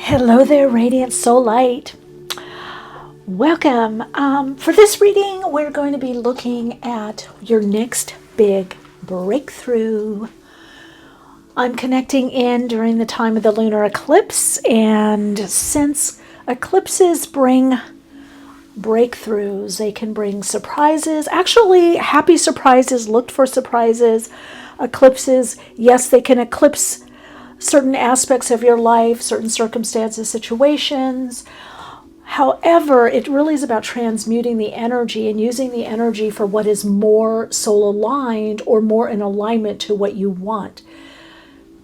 Hello there, Radiant Soul Light. Welcome. For this reading, we're going to be looking at your next big breakthrough. I'm connecting in during the time of the lunar eclipse, and since eclipses bring breakthroughs, they can bring surprises, actually happy surprises, looked for surprises. Eclipses, yes, they can eclipse certain aspects of your life, certain circumstances, situations. However, it really is about transmuting the energy and using the energy for what is more soul aligned or more in alignment to what you want.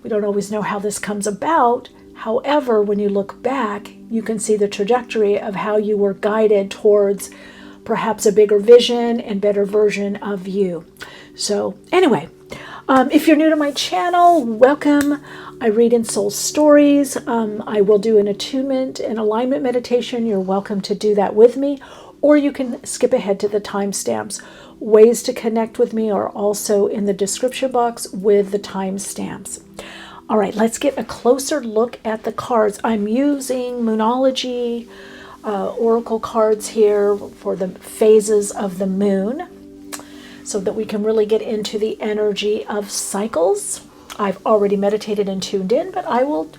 We don't always know how this comes about. However, when you look back, you can see the trajectory of how you were guided towards perhaps a bigger vision and better version of you. So anyway, if you're new to my channel, welcome. I read in soul stories. I will do an attunement and alignment meditation. You're welcome to do that with me, or you can skip ahead to the timestamps. Ways to connect with me are also in the description box with the timestamps. All right, let's get a closer look at the cards. I'm using Moonology oracle cards here for the phases of the moon, so that we can really get into the energy of cycles. I've already meditated and tuned in, but I will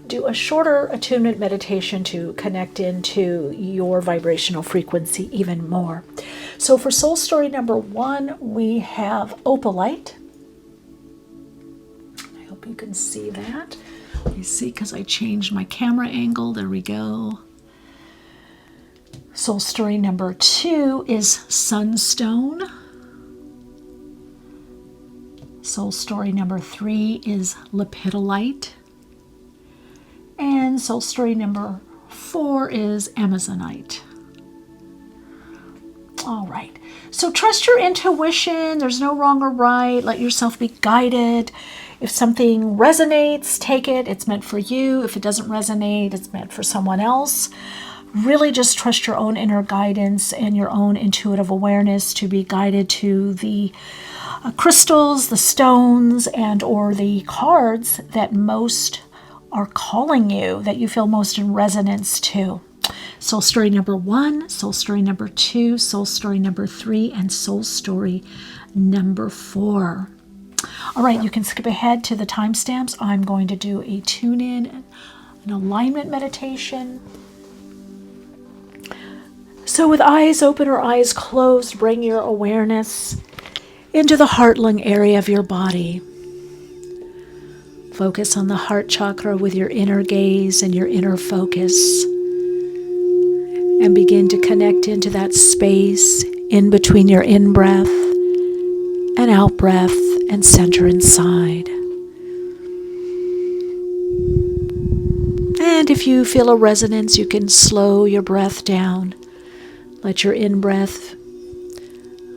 do a shorter attunement meditation to connect into your vibrational frequency even more. So for soul story number 1, we have Opalite. I hope you can see that. Let me see, because I changed my camera angle. There we go. Soul story number 2 is Sunstone. Soul story number 3 is Lepidolite. And soul story number 4 is Amazonite. All right. So trust your intuition. There's no wrong or right. Let yourself be guided. If something resonates, take it. It's meant for you. If it doesn't resonate, it's meant for someone else. Really just trust your own inner guidance and your own intuitive awareness to be guided to the crystals, the stones, and or the cards that most are calling you, that you feel most in resonance to. Soul story number 1, soul story number 2, soul story number 3, and soul story number 4. All right, you can skip ahead to the timestamps. I'm going to do a tune-in, an alignment meditation. So with eyes open or eyes closed, bring your awareness into the heart lung area of your body. Focus on the heart chakra with your inner gaze and your inner focus, and begin to connect into that space in between your in-breath and out-breath, and center inside. And if you feel a resonance, you can slow your breath down. Let your in-breath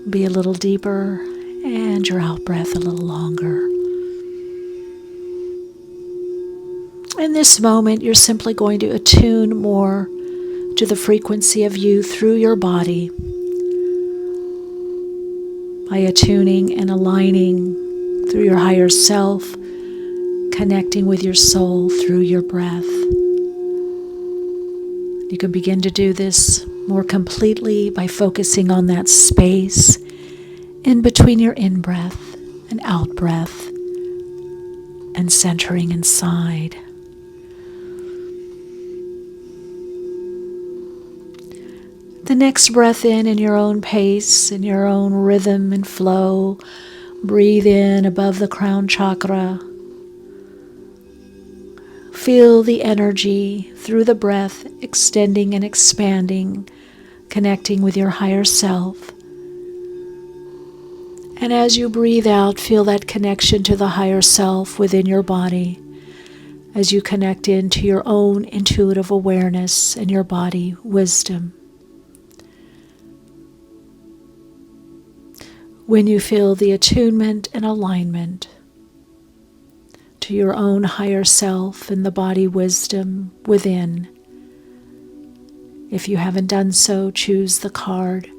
be a little deeper and your out-breath a little longer. In this moment, you're simply going to attune more to the frequency of you through your body by attuning and aligning through your higher self, connecting with your soul through your breath. You can begin to do this more completely by focusing on that space in between your in-breath and out-breath, and centering inside. The next breath in your own pace, in your own rhythm and flow. Breathe in above the crown chakra. Feel the energy through the breath extending and expanding, connecting with your higher self. And as you breathe out, feel that connection to the higher self within your body as you connect into your own intuitive awareness and your body wisdom. When you feel the attunement and alignment to your own higher self and the body wisdom within, if you haven't done so, choose the card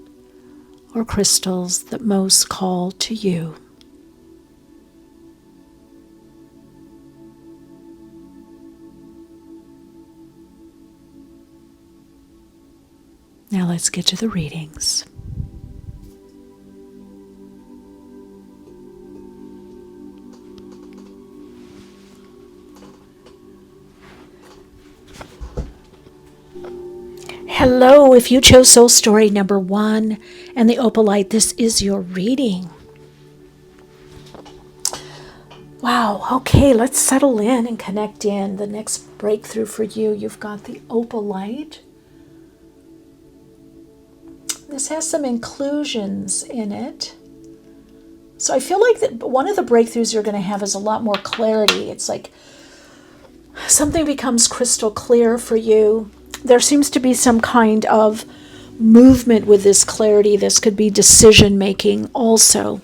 or crystals that most call to you. Now let's get to the readings. Hello, if you chose soul story number 1 and the Opalite, this is your reading. Wow, okay, let's settle in and connect in. The next breakthrough for you, you've got the Opalite. This has some inclusions in it. So I feel like that one of the breakthroughs you're going to have is a lot more clarity. It's like something becomes crystal clear for you. There seems to be some kind of movement with this clarity. This could be decision making also.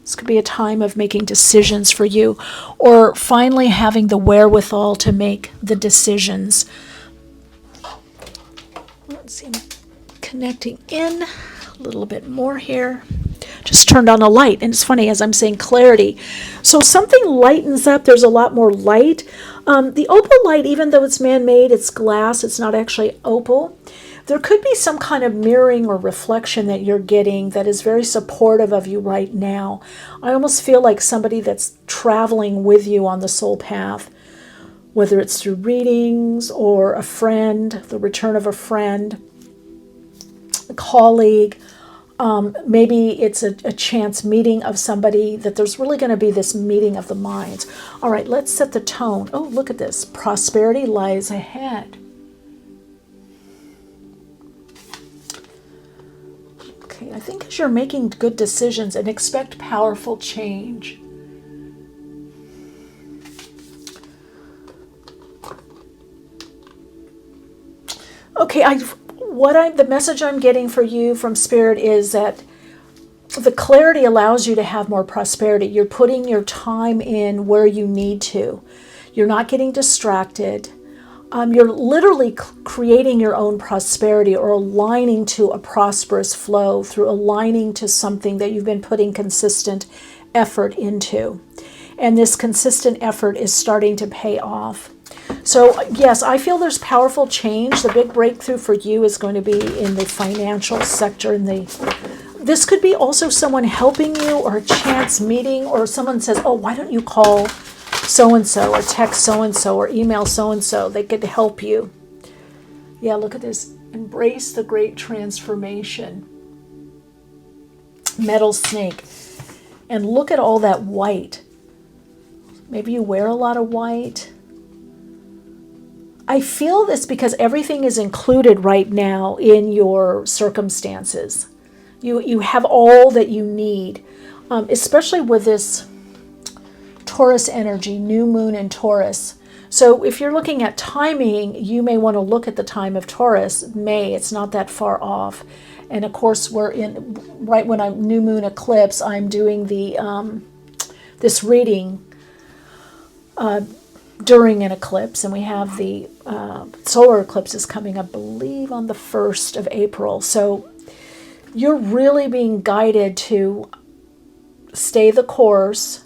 This could be a time of making decisions for you, or finally having the wherewithal to make the decisions. Let's see, I'm connecting in a little bit more here. Just turned on a light, and it's funny as I'm saying clarity. So something lightens up. There's a lot more light. The opalite, even though it's man-made, it's glass, it's not actually opal. There could be some kind of mirroring or reflection that you're getting that is very supportive of you right now. I almost feel like somebody that's traveling with you on the soul path, whether it's through readings or a friend, the return of a friend, a colleague. Maybe it's a chance meeting of somebody, that there's really going to be this meeting of the minds. All right, let's set the tone. Oh, look at this. Prosperity lies ahead. Okay, I think as you're making good decisions and expect powerful change. Okay, the message I'm getting for you from Spirit is that the clarity allows you to have more prosperity. You're putting your time in where you need to. You're not getting distracted. You're literally creating your own prosperity, or aligning to a prosperous flow through aligning to something that you've been putting consistent effort into. And this consistent effort is starting to pay off. So yes, I feel there's powerful change. The big breakthrough for you is going to be in the financial sector. This could be also someone helping you, or a chance meeting, or someone says, oh, why don't you call so-and-so, or text so-and-so, or email so-and-so. They could help you. Yeah, look at this. Embrace the great transformation. Metal snake. And look at all that white. Maybe you wear a lot of white. I feel this because everything is included right now in your circumstances. You have all that you need, especially with this Taurus energy, new moon in Taurus. So if you're looking at timing, you may want to look at the time of Taurus, May. It's not that far off. And of course, we're in right when I'm new moon eclipse. I'm doing the this reading during an eclipse, and we have the solar eclipse is coming, I believe, on the 1st of April. So you're really being guided to stay the course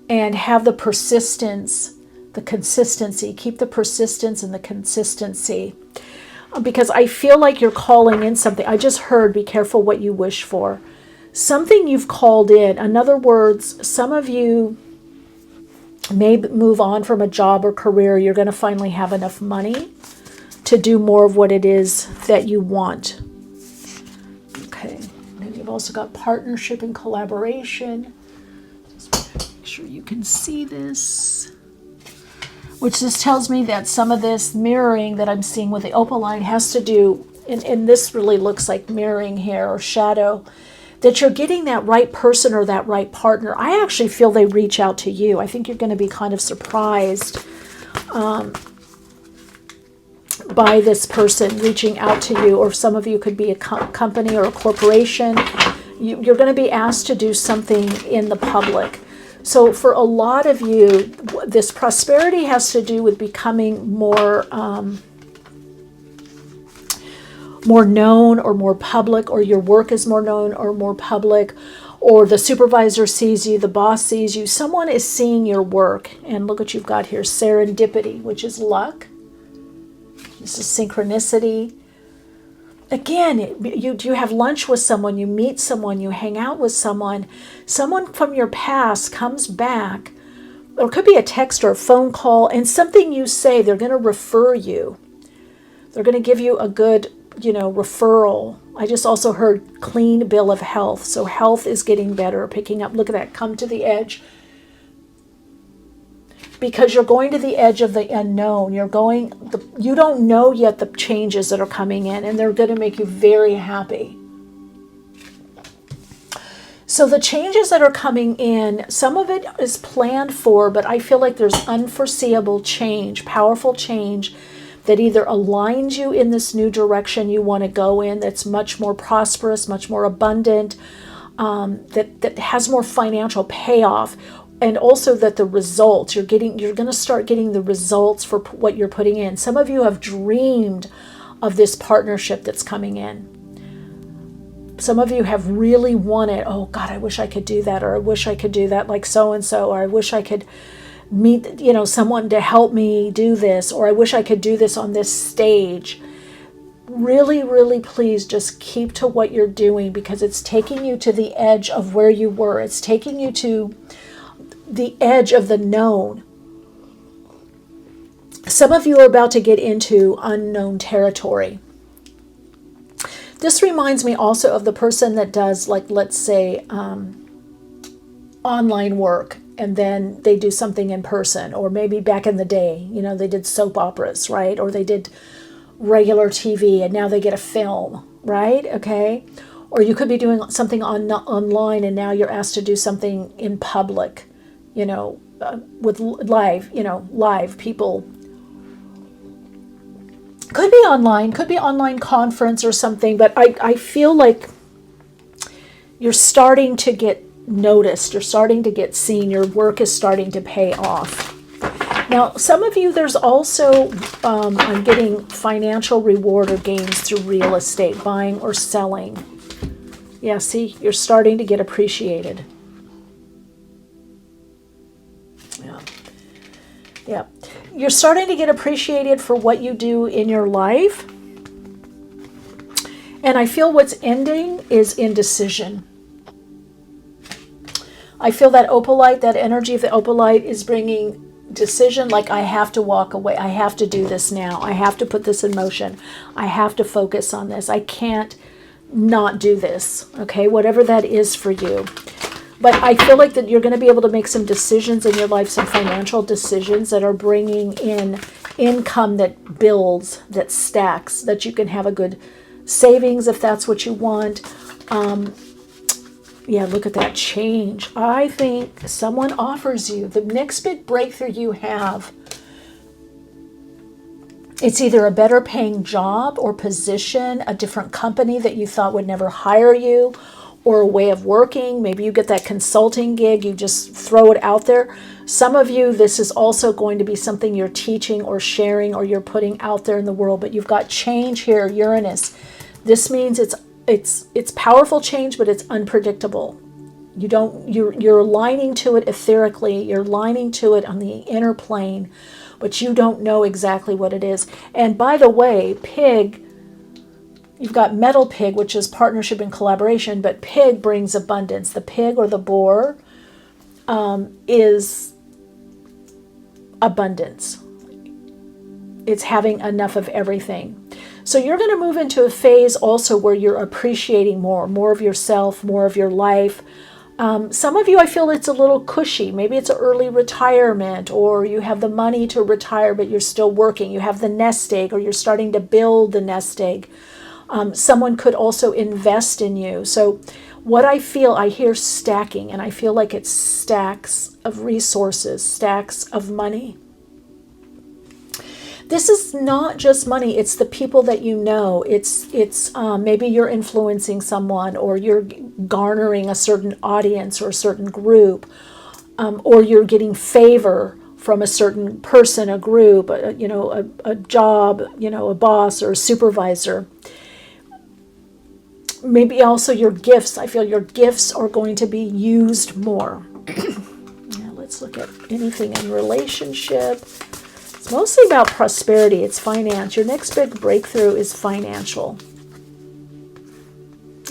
and have the persistence, the consistency. Keep the persistence and the consistency, because I feel like you're calling in something. I just heard, be careful what you wish for. Something you've called in. In other words, some of you may move on from a job or career. You're going to finally have enough money to do more of what it is that you want. Okay. And you've also got partnership and collaboration. Just make sure you can see this. Which this tells me that some of this mirroring that I'm seeing with the opalite has to do, and this really looks like mirroring here, or shadow, that you're getting that right person or that right partner. I actually feel they reach out to you. I think you're going to be kind of surprised by this person reaching out to you, or some of you could be a company or a corporation. You're going to be asked to do something in the public. So for a lot of you, this prosperity has to do with becoming more known or more public, or your work is more known or more public, or the supervisor sees you, the boss sees you. Someone is seeing your work. And look what you've got here, serendipity, which is luck. This is synchronicity. again, you have lunch with someone, you meet someone, you hang out with someone from your past comes back, or it could be a text or a phone call, and something you say, they're going to refer you. They're going to give you a good, referral. I just also heard clean bill of health. So health is getting better, picking up. Look at that. Come to the edge. Because you're going to the edge of the unknown. You don't know yet the changes that are coming in, and they're going to make you very happy. So the changes that are coming in, some of it is planned for, but I feel like there's unforeseeable change, powerful change that either aligns you in this new direction you want to go in, that's much more prosperous, much more abundant, that has more financial payoff, and also that the results you're going to start getting the results for what you're putting in. Some of you have dreamed of this partnership that's coming in. Some of you have really wanted, oh God, I wish I could do that, or I wish I could do that like so-and-so, or I wish I could meet, someone to help me do this, or I wish I could do this on this stage. Really, really, please just keep to what you're doing, because it's taking you to the edge of where you were. It's taking you to the edge of the known. Some of you are about to get into unknown territory. This reminds me also of the person that does, like, let's say, online work, and then they do something in person, or maybe back in the day, they did soap operas, right? Or they did regular TV, and now they get a film, right? Okay. Or you could be doing something online, and now you're asked to do something in public, with live people. Could be online conference or something, but I feel like you're starting to get noticed, you're starting to get seen, your work is starting to pay off. Now, some of you, there's also, I'm getting financial reward or gains through real estate, buying or selling. Yeah, see, you're starting to get appreciated. Yeah. You're starting to get appreciated for what you do in your life. And I feel what's ending is indecision. I feel that opalite, that energy of the opalite is bringing decision, like I have to walk away. I have to do this now. I have to put this in motion. I have to focus on this. I can't not do this. Okay, whatever that is for you. But I feel like that you're going to be able to make some decisions in your life, some financial decisions that are bringing in income that builds, that stacks, that you can have a good savings if that's what you want. Yeah, look at that change. I think someone offers you the next big breakthrough you have. It's either a better paying job or position, a different company that you thought would never hire you, or a way of working. Maybe you get that consulting gig, you just throw it out there. Some of you, this is also going to be something you're teaching or sharing or you're putting out there in the world, but you've got change here, Uranus. This means it's powerful change, but it's unpredictable. You're aligning to it etherically, you're aligning to it on the inner plane, but you don't know exactly what it is. And by the way, pig, you've got metal pig, which is partnership and collaboration, but pig brings abundance. The pig or the boar is abundance. It's having enough of everything. So you're going to move into a phase also where you're appreciating more of yourself, more of your life. Some of you, I feel it's a little cushy. Maybe it's an early retirement, or you have the money to retire, but you're still working. You have the nest egg, or you're starting to build the nest egg. Someone could also invest in you. So what I hear stacking, and I feel like it's stacks of resources, stacks of money. This is not just money, it's the people that you know. It's maybe you're influencing someone, or you're garnering a certain audience or a certain group, or you're getting favor from a certain person, a group, a job, a boss or a supervisor. Maybe also your gifts. I feel your gifts are going to be used more. Now let's look at anything in relationship. It's mostly about prosperity. It's finance. Your next big breakthrough is financial.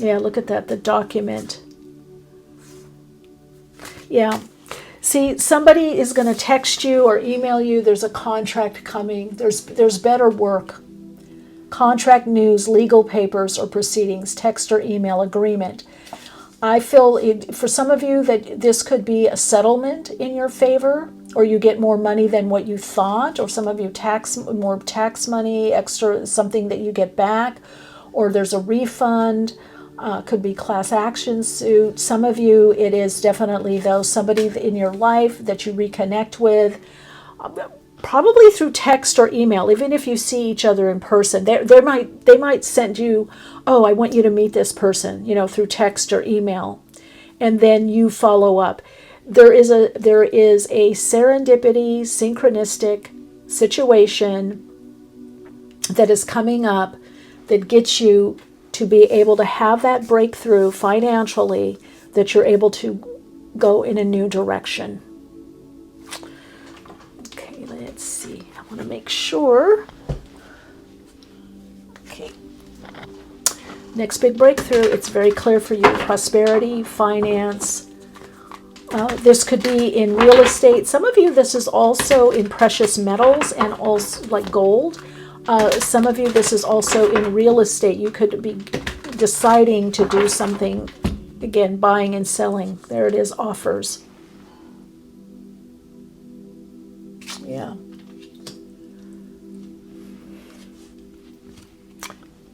Yeah, look at that, the document. Yeah. See, somebody is going to text you or email you, there's a contract coming, there's better work. Contract news, legal papers or proceedings, text or email agreement. I feel for some of you that this could be a settlement in your favor, or you get more money than what you thought, or some of you more tax money, extra something that you get back, or there's a refund. Could be class action suit. Some of you, it is definitely though somebody in your life that you reconnect with, probably through text or email. Even if you see each other in person, they might send you, oh, I want you to meet this person, through text or email, and then you follow up. There is a serendipity, synchronistic situation that is coming up that gets you to be able to have that breakthrough financially, that you're able to go in a new direction. Okay, let's see. I want to make sure. Okay. Next big breakthrough, it's very clear for you. Prosperity, finance. This could be in real estate. Some of you, this is also in precious metals and also like gold. Some of you, this is also in real estate. You could be deciding to do something, again, buying and selling. There it is, offers. Yeah.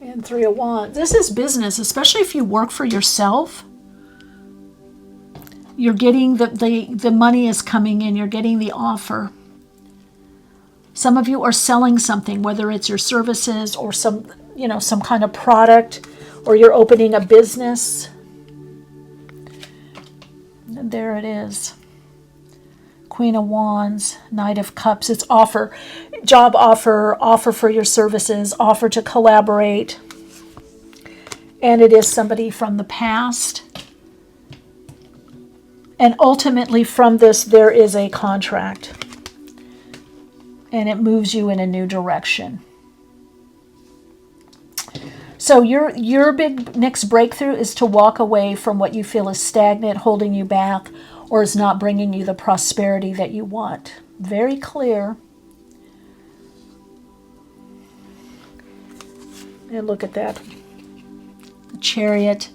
And 3 of Wands. This is business, especially if you work for yourself. You're getting the money is coming in. You're getting the offer. Some of you are selling something, whether it's your services or some kind of product, or you're opening a business. And there it is. Queen of Wands, Knight of Cups. It's offer, job offer for your services, offer to collaborate. And it is somebody from the past. And ultimately from this, there is a contract. And it moves you in a new direction. So your big next breakthrough is to walk away from what you feel is stagnant, holding you back, or is not bringing you the prosperity that you want. Very clear. And look at that. The Chariot.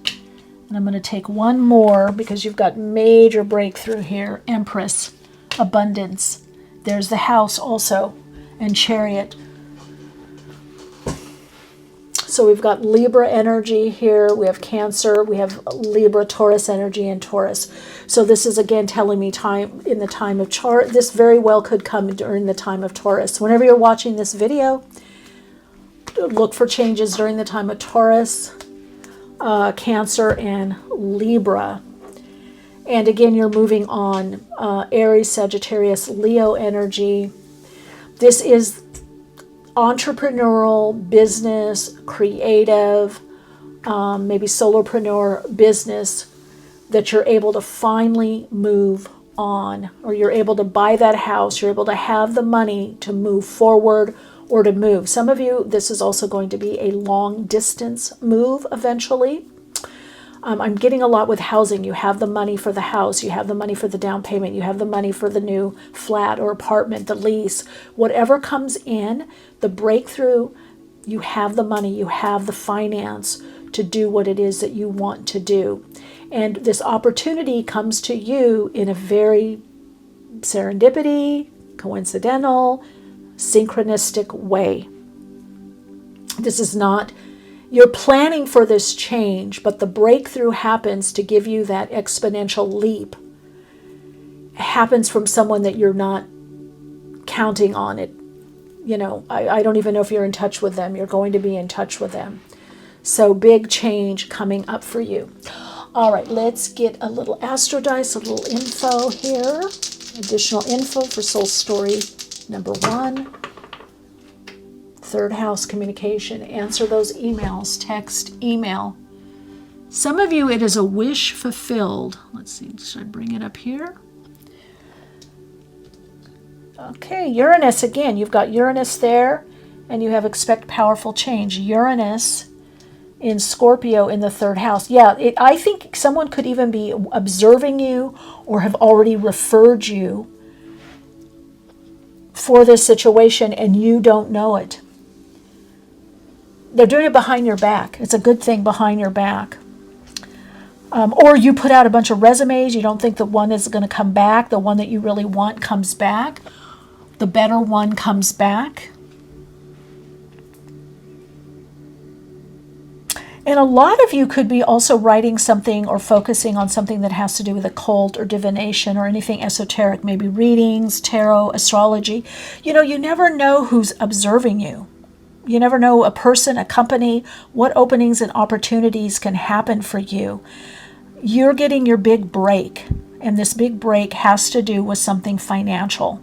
And I'm going to take one more because you've got major breakthrough here. Empress. Abundance. There's the House also, and Chariot. So we've got Libra energy here. We have Cancer. We have Libra, Taurus energy, and Taurus. So this is again telling me time in the time of Taurus. This very well could come during the time of Taurus. Whenever you're watching this video, look for changes during the time of Taurus, Cancer, and Libra. And again, you're moving on. Aries, Sagittarius, Leo energy. This is entrepreneurial, business, creative, maybe solopreneur business that you're able to finally move on, or you're able to buy that house. You're able to have the money to move forward or to move. Some of you, this is also going to be a long distance move eventually. I'm getting a lot with housing. You have the money for the house. You have the money for the down payment. You have the money for the new flat or apartment, the lease. Whatever comes in, the breakthrough, you have the money. You have the finance to do what it is that you want to do. And this opportunity comes to you in a very serendipity, coincidental, synchronistic way. This is not... You're planning for this change, but the breakthrough happens to give you that exponential leap. It happens from someone that you're not counting on it. I don't even know if you're in touch with them. You're going to be in touch with them. So big change coming up for you. All right, let's get a little Astro Dice, a little info here. Additional info for soul story number 1. Third house communication. Answer those emails. Text, email. Some of you, it is a wish fulfilled. Let's see, should I bring it up here? Okay, Uranus again. You've got Uranus there, and you have expect powerful change. Uranus in Scorpio in the third house. Yeah, I think someone could even be observing you or have already referred you for this situation and you don't know it. They're doing it behind your back. It's a good thing behind your back. Or you put out a bunch of resumes. You don't think the one is going to come back. The one that you really want comes back. The better one comes back. And a lot of you could be also writing something or focusing on something that has to do with occult or divination or anything esoteric, maybe readings, tarot, astrology. You know, you never know who's observing you. You never know a person, a company, what openings and opportunities can happen for you. You're getting your big break, and this big break has to do with something financial.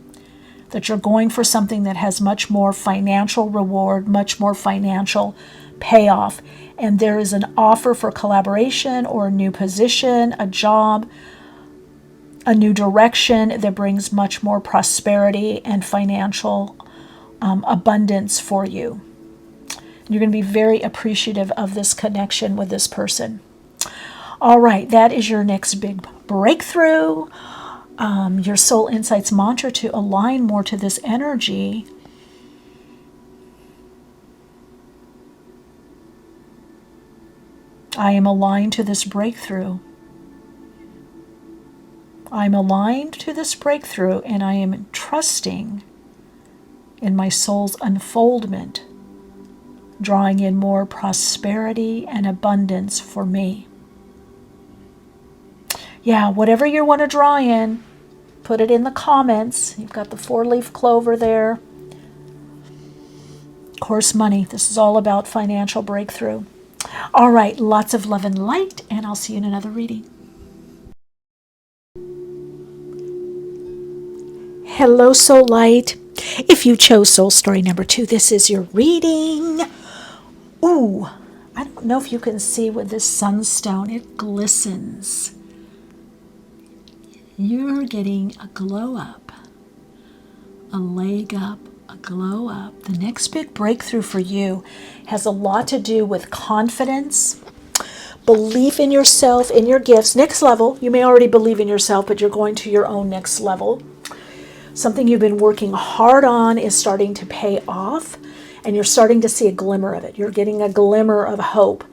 That you're going for something that has much more financial reward, much more financial payoff. And there is an offer for collaboration or a new position, a job, a new direction that brings much more prosperity and financial abundance for you. You're going to be very appreciative of this connection with this person. All right, that is your next big breakthrough. Your soul insights mantra to align more to this energy. I am aligned to this breakthrough. I'm aligned to this breakthrough, and I am trusting in my soul's unfoldment, drawing in more prosperity and abundance for me. Yeah, whatever you want to draw in, put it in the comments. You've got the 4-leaf clover there. Of course, money. This is all about financial breakthrough. All right, lots of love and light, and I'll see you in another reading. Hello, Soul Light. If you chose Soul Story number 2, this is your reading. Ooh, I don't know if you can see with this sunstone. It glistens. You're getting a glow up, a leg up, a glow up. The next big breakthrough for you has a lot to do with confidence, belief in yourself, in your gifts. Next level, you may already believe in yourself, but you're going to your own next level. Something you've been working hard on is starting to pay off, and you're starting to see a glimmer of it. You're getting a glimmer of hope.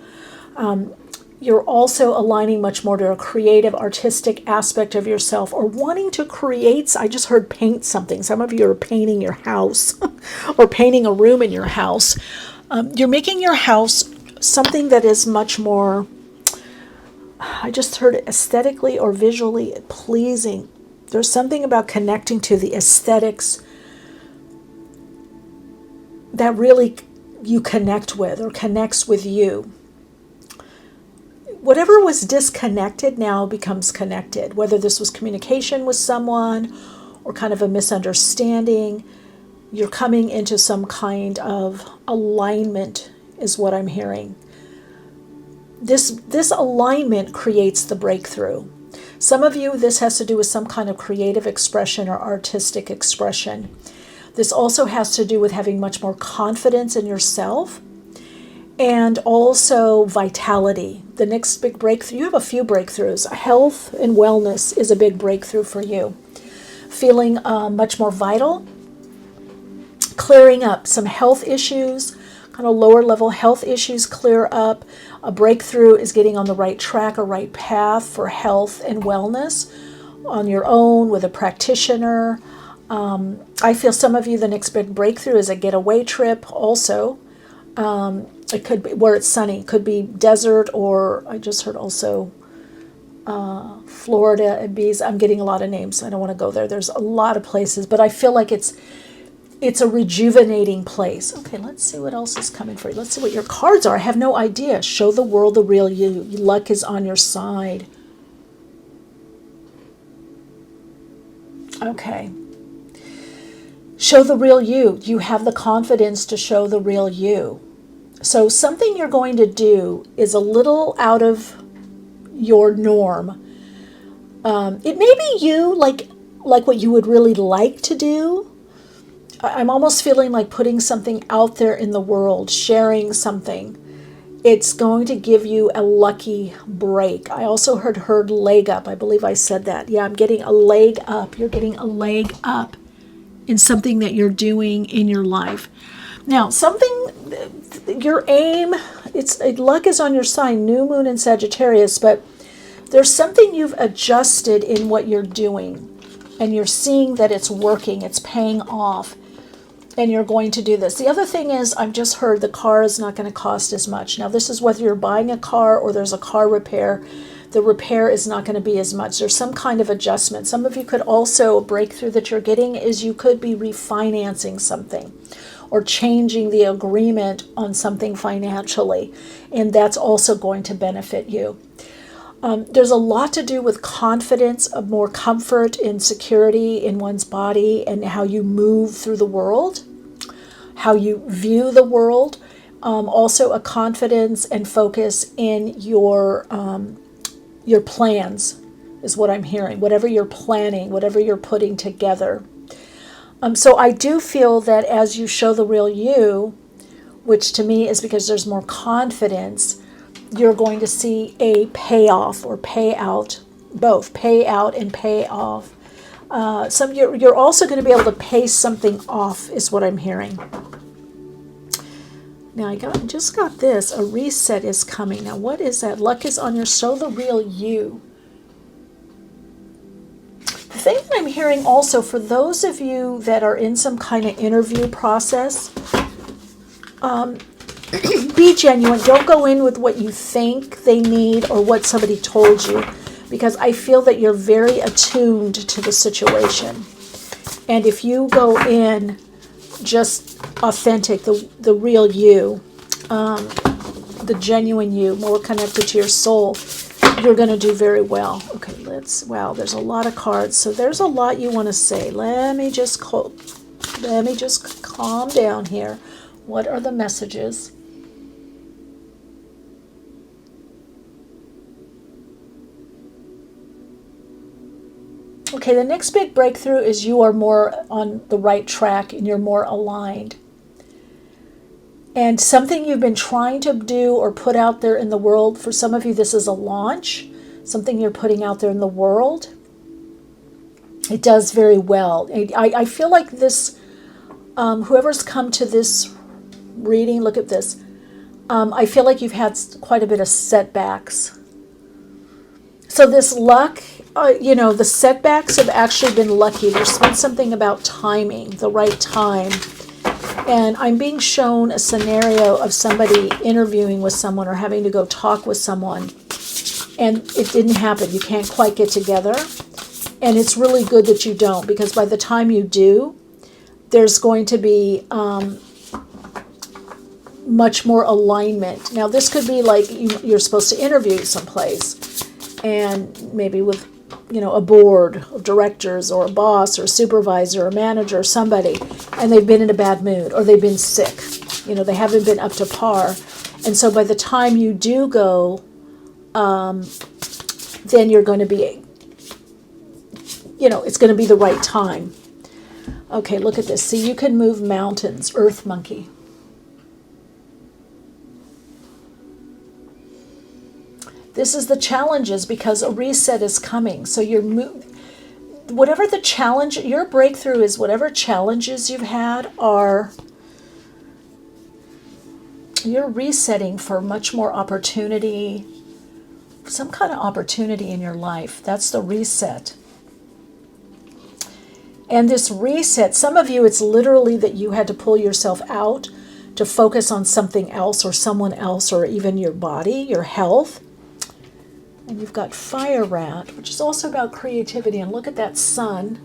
You're also aligning much more to a creative, artistic aspect of yourself, or wanting to create. I just heard paint something. Some of you are painting your house or painting a room in your house. You're making your house something that is much more, I just heard it, aesthetically or visually pleasing. There's something about connecting to the aesthetics that really you connect with or connects with you. Whatever was disconnected now becomes connected, whether this was communication with someone or kind of a misunderstanding. You're coming into some kind of alignment is what I'm hearing. This alignment creates the breakthrough. Some of you, this has to do with some kind of creative expression or artistic expression. This also has to do with having much more confidence in yourself and also vitality. The next big breakthrough, you have a few breakthroughs. Health and wellness is a big breakthrough for you. Feeling much more vital, clearing up some health issues, kind of lower level health issues clear up. A breakthrough is getting on the right track or right path for health and wellness on your own with a practitioner. I feel some of you, the next big breakthrough is a getaway trip also. It could be where it's sunny. It could be desert, or I just heard also Florida and bees. I'm getting a lot of names. I don't want to go there. There's a lot of places, but I feel like it's a rejuvenating place. Okay, let's see what else is coming for you. Let's see what your cards are. I have no idea. Show the world the real you. Luck is on your side. Okay. Show the real you. You have the confidence to show the real you. So something you're going to do is a little out of your norm. It may be you, like what you would really like to do. I'm almost feeling like putting something out there in the world, sharing something. it's going to give you a lucky break. I also heard leg up. I believe I said that. Yeah, I'm getting a leg up. You're getting a leg up in something that you're doing in your life. Now, your aim, luck is on your sign, new moon in Sagittarius, but there's something you've adjusted in what you're doing, and you're seeing that it's working, it's paying off, and you're going to do this. The other thing is, I've just heard the car is not going to cost as much. Now, this is whether you're buying a car or there's a car repair. The repair is not going to be as much. There's some kind of adjustment. Some of you could also, a breakthrough that you're getting is you could be refinancing something or changing the agreement on something financially, and that's also going to benefit you. There's a lot to do with confidence, of more comfort and security in one's body and how you move through the world, how you view the world. Also a confidence and focus in your plans is what I'm hearing. Whatever you're planning, whatever you're putting together. So I do feel that as you show the real you, which to me is because there's more confidence, you're going to see a payoff or payout, both payout and payoff. You're also going to be able to pay something off, is what I'm hearing. Now I just got this. A reset is coming. Now what is that? Luck is on your show the real you. The thing that I'm hearing also for those of you that are in some kind of interview process, be genuine. Don't go in with what you think they need or what somebody told you, because I feel that you're very attuned to the situation. And if you go in just authentic, the real you, the genuine you, more connected to your soul, you're going to do very well. Okay, wow, there's a lot of cards. So there's a lot you want to say. Let me just calm down here. What are the messages? Okay, the next big breakthrough is you are more on the right track and you're more aligned. And something you've been trying to do or put out there in the world, for some of you this is a launch, something you're putting out there in the world. It does very well. I feel like this, whoever's come to this reading, look at this. I feel like you've had quite a bit of setbacks. So this luck, the setbacks have actually been lucky. There's been something about timing, the right time. And I'm being shown a scenario of somebody interviewing with someone or having to go talk with someone. And it didn't happen. You can't quite get together. And it's really good that you don't, because by the time you do, there's going to be much more alignment. Now, this could be like you're supposed to interview someplace, and maybe with a board of directors or a boss or a supervisor or manager or somebody, and they've been in a bad mood or they've been sick. They haven't been up to par. And so by the time you do go, then you're going to be, it's going to be the right time. Okay, look at this. See, you can move mountains, Earth Monkey. This is the challenges, because a reset is coming. So whatever the challenge, your breakthrough is whatever challenges you've had you're resetting for much more opportunity, some kind of opportunity in your life. That's the reset. And this reset, some of you, it's literally that you had to pull yourself out to focus on something else or someone else, or even your body, your health. And you've got Fire Rat, which is also about creativity. And look at that sun.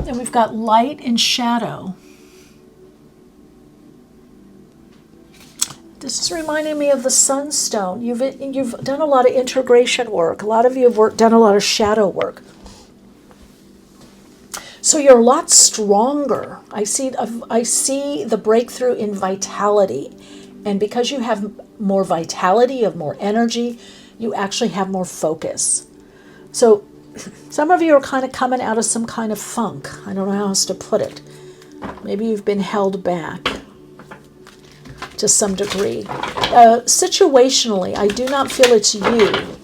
And we've got light and shadow. This is reminding me of the Sunstone. You've done a lot of integration work. A lot of you have done a lot of shadow work. So you're a lot stronger. I see the breakthrough in vitality. And because you have more vitality, you have more energy, you actually have more focus. So some of you are kind of coming out of some kind of funk. I don't know how else to put it. Maybe you've been held back. to some degree. Situationally, I do not feel it's you.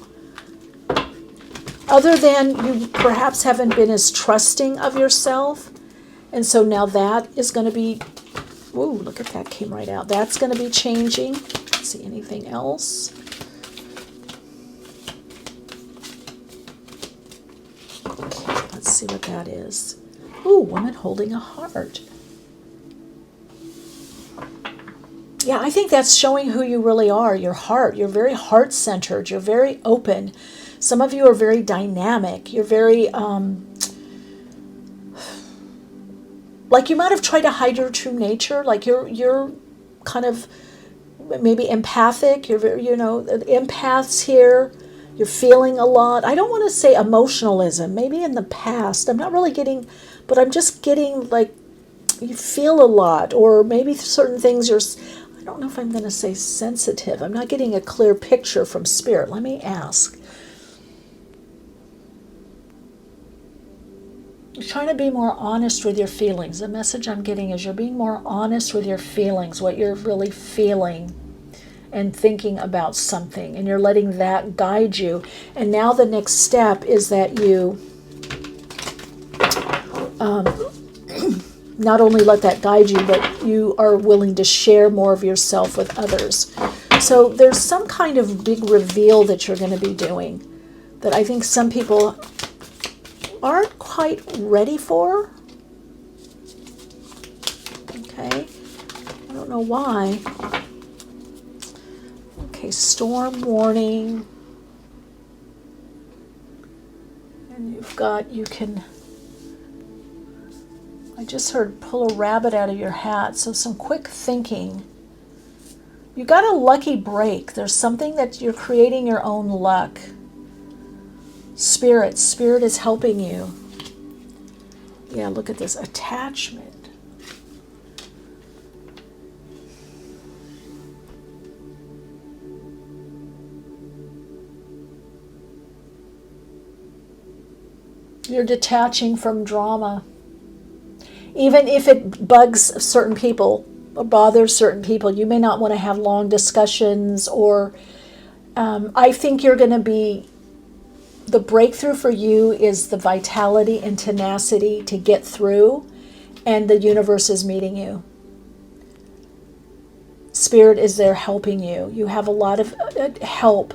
Other than you perhaps haven't been as trusting of yourself. And so now that is going to be, whoa, look at that, came right out. That's going to be changing. Let's see, anything else? Okay, let's see what that is. Ooh, woman holding a heart. Yeah, I think that's showing who you really are, your heart. You're very heart-centered. You're very open. Some of you are very dynamic. You're very, like you might have tried to hide your true nature. Like you're kind of maybe empathic. You're very, empaths here. You're feeling a lot. I don't want to say emotionalism. Maybe in the past. I'm not really getting, but I'm just getting like you feel a lot, or maybe certain things I don't know if I'm going to say sensitive. I'm not getting a clear picture from Spirit. Let me ask. You're trying to be more honest with your feelings. The message I'm getting is you're being more honest with your feelings, what you're really feeling and thinking about something, and you're letting that guide you. And now the next step is that you not only let that guide you, but you are willing to share more of yourself with others. So there's some kind of big reveal that you're going to be doing that I think some people aren't quite ready for. Okay. I don't know why. Okay, storm warning. And I just heard pull a rabbit out of your hat. So some quick thinking. You got a lucky break. There's something that you're creating your own luck. Spirit is helping you. Yeah, look at this attachment. You're detaching from drama. Even if it bugs certain people or bothers certain people, you may not want to have long discussions, or I think you're going to be, the breakthrough for you is the vitality and tenacity to get through, and the universe is meeting you. Spirit is there helping you. You have a lot of help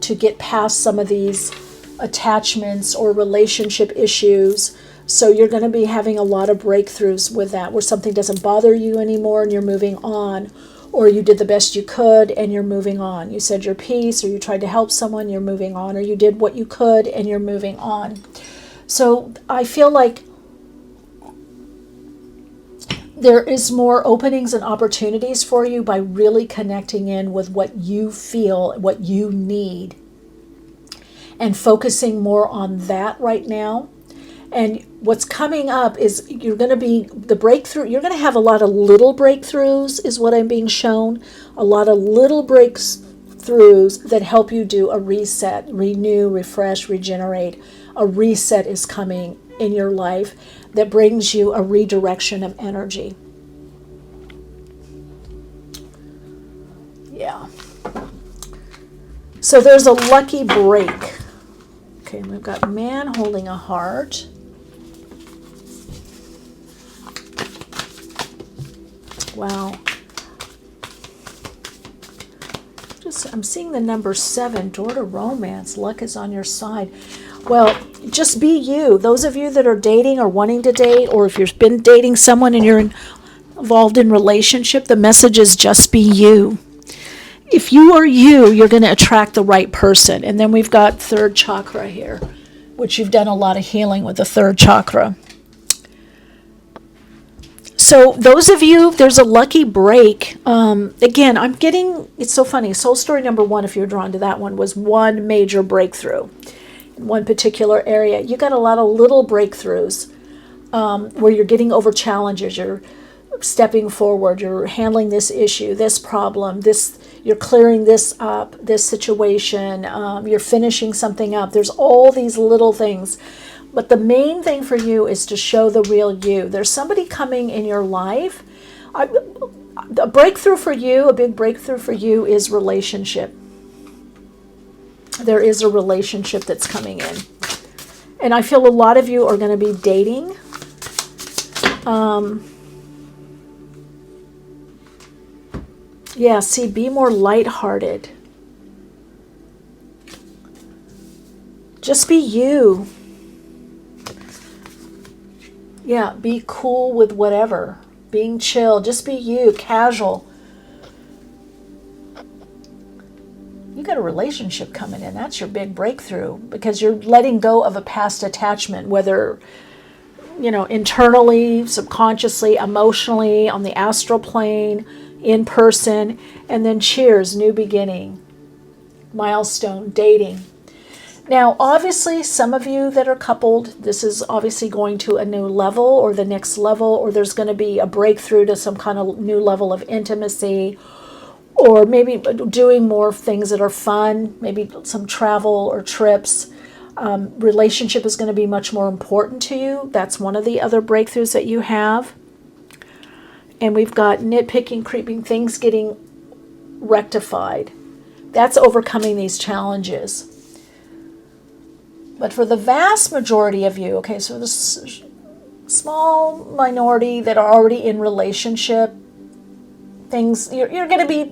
to get past some of these attachments or relationship issues. So you're going to be having a lot of breakthroughs with that, where something doesn't bother you anymore and you're moving on, or you did the best you could and you're moving on. You said your piece, or you tried to help someone, you're moving on, or you did what you could and you're moving on. So I feel like there is more openings and opportunities for you by really connecting in with what you feel, what you need, and focusing more on that right now. And what's coming up is you're going to be the breakthrough. You're going to have a lot of little breakthroughs is what I'm being shown. A lot of little breakthroughs that help you do a reset, renew, refresh, regenerate. A reset is coming in your life that brings you a redirection of energy. Yeah. So there's a lucky break. Okay, and we've got man holding a heart. Wow. I'm seeing the number 7, door to romance. Luck is on your side. Well, just be you. Those of you that are dating or wanting to date, or if you've been dating someone and you're involved in relationship, the message is just be you. If you are you, you're going to attract the right person. And then we've got third chakra here, which you've done a lot of healing with the third chakra. So those of you, there's a lucky break. Again, I'm getting, it's so funny. Soul story number 1, if you're drawn to that one, was one major breakthrough in one particular area. You got a lot of little breakthroughs where you're getting over challenges. You're stepping forward. You're handling this issue, this problem, you're clearing this up, this situation. You're finishing something up. There's all these little things. But the main thing for you is to show the real you. There's somebody coming in your life A breakthrough for you, a big breakthrough for you is relationship. There is a relationship that's coming in. And I feel a lot of you are going to be dating. Yeah, see, be more lighthearted. Just be you. Yeah, be cool with whatever. Being chill. Just be you, casual. You got a relationship coming in. That's your big breakthrough because you're letting go of a past attachment, whether, internally, subconsciously, emotionally, on the astral plane, in person, and then cheers, new beginning, milestone, dating. Now, obviously, some of you that are coupled, this is obviously going to a new level or the next level, or there's going to be a breakthrough to some kind of new level of intimacy, or maybe doing more things that are fun, maybe some travel or trips. Relationship is going to be much more important to you. That's one of the other breakthroughs that you have. And we've got nitpicking, creeping, things getting rectified. That's overcoming these challenges. But for the vast majority of you, okay, so this small minority that are already in relationship, things, you're going to be,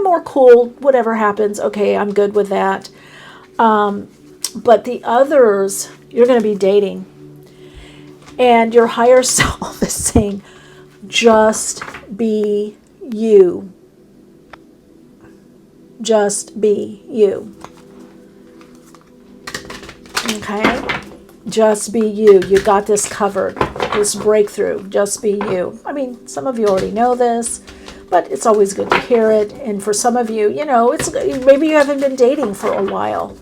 more cool, whatever happens, okay, I'm good with that. But the others, you're going to be dating. And your higher self is saying, just be you. Just be you. Okay? Just be you. You got this covered. This breakthrough. Just be you. I mean, some of you already know this, but it's always good to hear it. And for some of you, it's maybe you haven't been dating for a while.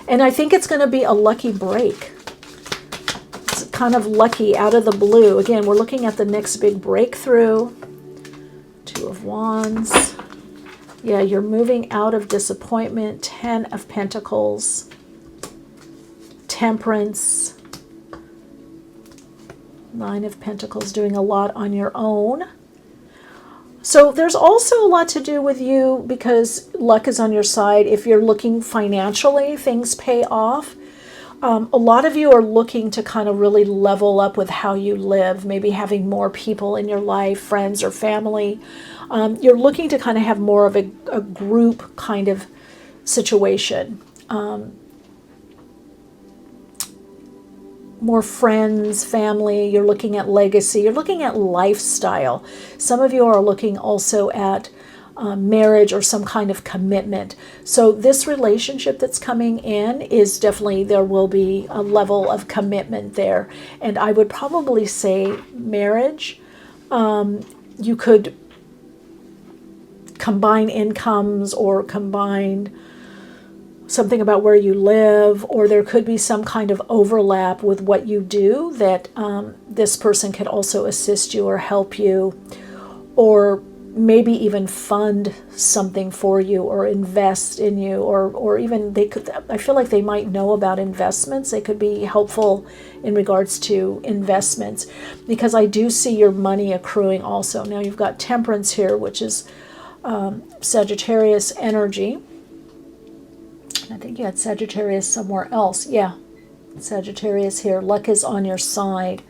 And I think it's going to be a lucky break. It's kind of lucky out of the blue. Again, we're looking at the next big breakthrough. Two of Wands. Yeah, you're moving out of disappointment. 10 of Pentacles. Temperance. 9 of Pentacles, doing a lot on your own. So there's also a lot to do with you because luck is on your side. If you're looking financially, things pay off. A lot of you are looking to kind of really level up with how you live, maybe having more people in your life, friends or family. You're looking to kind of have more of a group kind of situation. More friends, family, you're looking at legacy, you're looking at lifestyle. Some of you are looking also at marriage or some kind of commitment. So this relationship that's coming in is definitely, there will be a level of commitment there. And I would probably say marriage. You could combine incomes or combine something about where you live, or there could be some kind of overlap with what you do that this person could also assist you or help you, or maybe even fund something for you or invest in you, or even they could, I feel like they might know about investments. They could be helpful in regards to investments, because I do see your money accruing also. Now you've got Temperance here, which is Sagittarius energy. I think you had Sagittarius somewhere else. Yeah, Sagittarius here. Luck is on your side.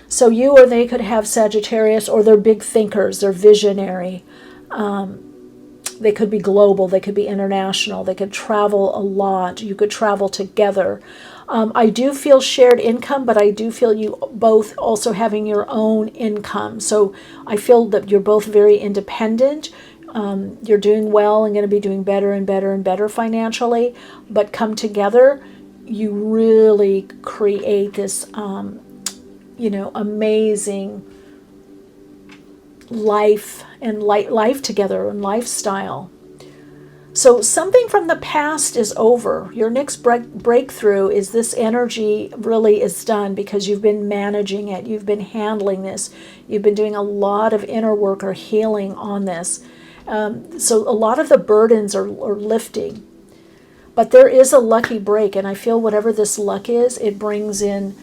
So you or they could have Sagittarius, or they're big thinkers. They're visionary. They could be global. They could be international. They could travel a lot. You could travel together. I do feel shared income, but I do feel you both also having your own income. So I feel that you're both very independent. You're doing well and going to be doing better and better and better financially, but come together, you really create this, amazing life and life together and lifestyle. So something from the past is over. Your next breakthrough is this energy really is done because you've been managing it. You've been handling this. You've been doing a lot of inner work or healing on this. So a lot of the burdens are lifting, but there is a lucky break, and I feel whatever this luck is, it brings in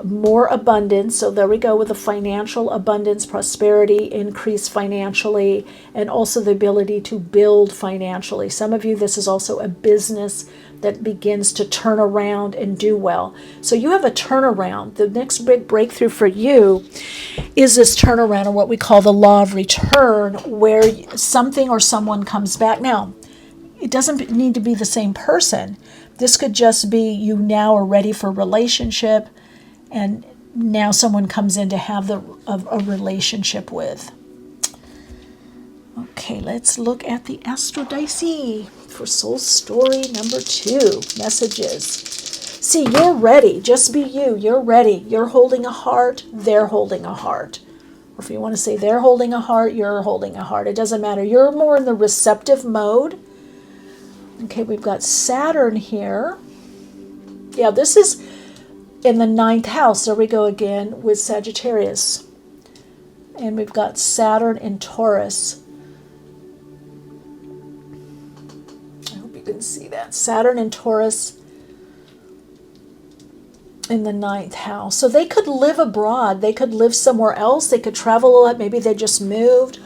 more abundance. So there we go with the financial abundance, prosperity, increase financially, and also the ability to build financially. Some of you, this is also a business that begins to turn around and do well. So you have a turnaround. The next big breakthrough for you is this turnaround, or what we call the law of return, where something or someone comes back. Now, it doesn't need to be the same person. This could just be you now are ready for a relationship, and now someone comes in to have a relationship with. Okay, let's look at the Astro Dicey for soul story number 2, messages. See, you're ready. Just be you. You're ready. You're holding a heart. They're holding a heart. Or if you want to say they're holding a heart, you're holding a heart. It doesn't matter. You're more in the receptive mode. Okay, we've got Saturn here. Yeah, this is in the 9th house. There we go again with Sagittarius. And we've got Saturn in Taurus. I hope you can see that. Saturn in Taurus in the 9th house. So they could live abroad. They could live somewhere else. They could travel a lot. Maybe they just moved.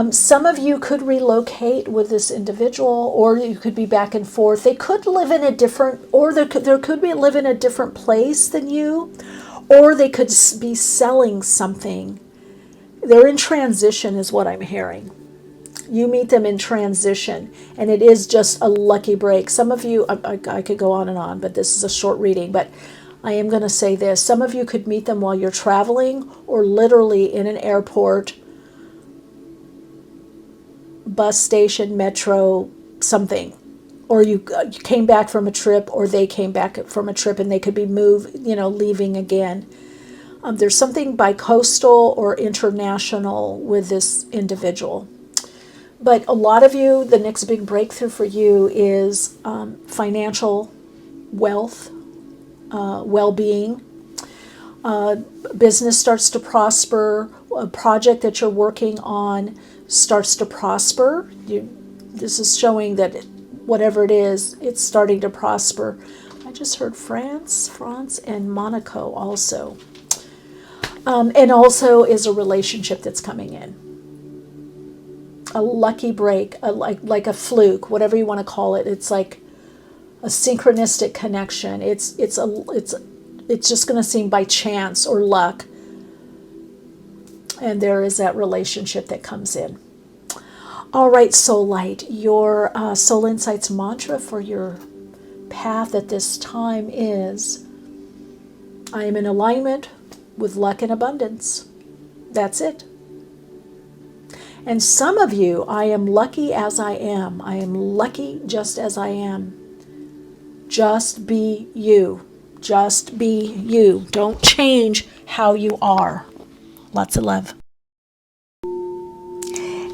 Some of you could relocate with this individual, or you could be back and forth. They could live in a different, or there could be live in a different place than you, or they could be selling something. They're in transition is what I'm hearing. You meet them in transition, and it is just a lucky break. Some of you, I could go on and on, but this is a short reading, but I am going to say this. Some of you could meet them while you're traveling, or literally in an airport, bus station, metro, something. Or you came back from a trip, or they came back from a trip, and they could be leaving again. There's something bi-coastal or international with this individual. But a lot of you, the next big breakthrough for you is financial wealth, well-being. Business starts to prosper. A project that you're working on starts to prosper. This is showing that whatever it is, it's starting to prosper. I just heard France, and Monaco also. And also is a relationship that's coming in. A lucky break, like a fluke, whatever you want to call it. It's like a synchronistic connection. It's just going to seem by chance or luck. And there is that relationship that comes in. All right, Soul Light, your Soul Insights mantra for your path at this time is, I am in alignment with luck and abundance. That's it. And some of you, I am lucky as I am. I am lucky just as I am. Just be you. Just be you. Don't change how you are. Lots of love.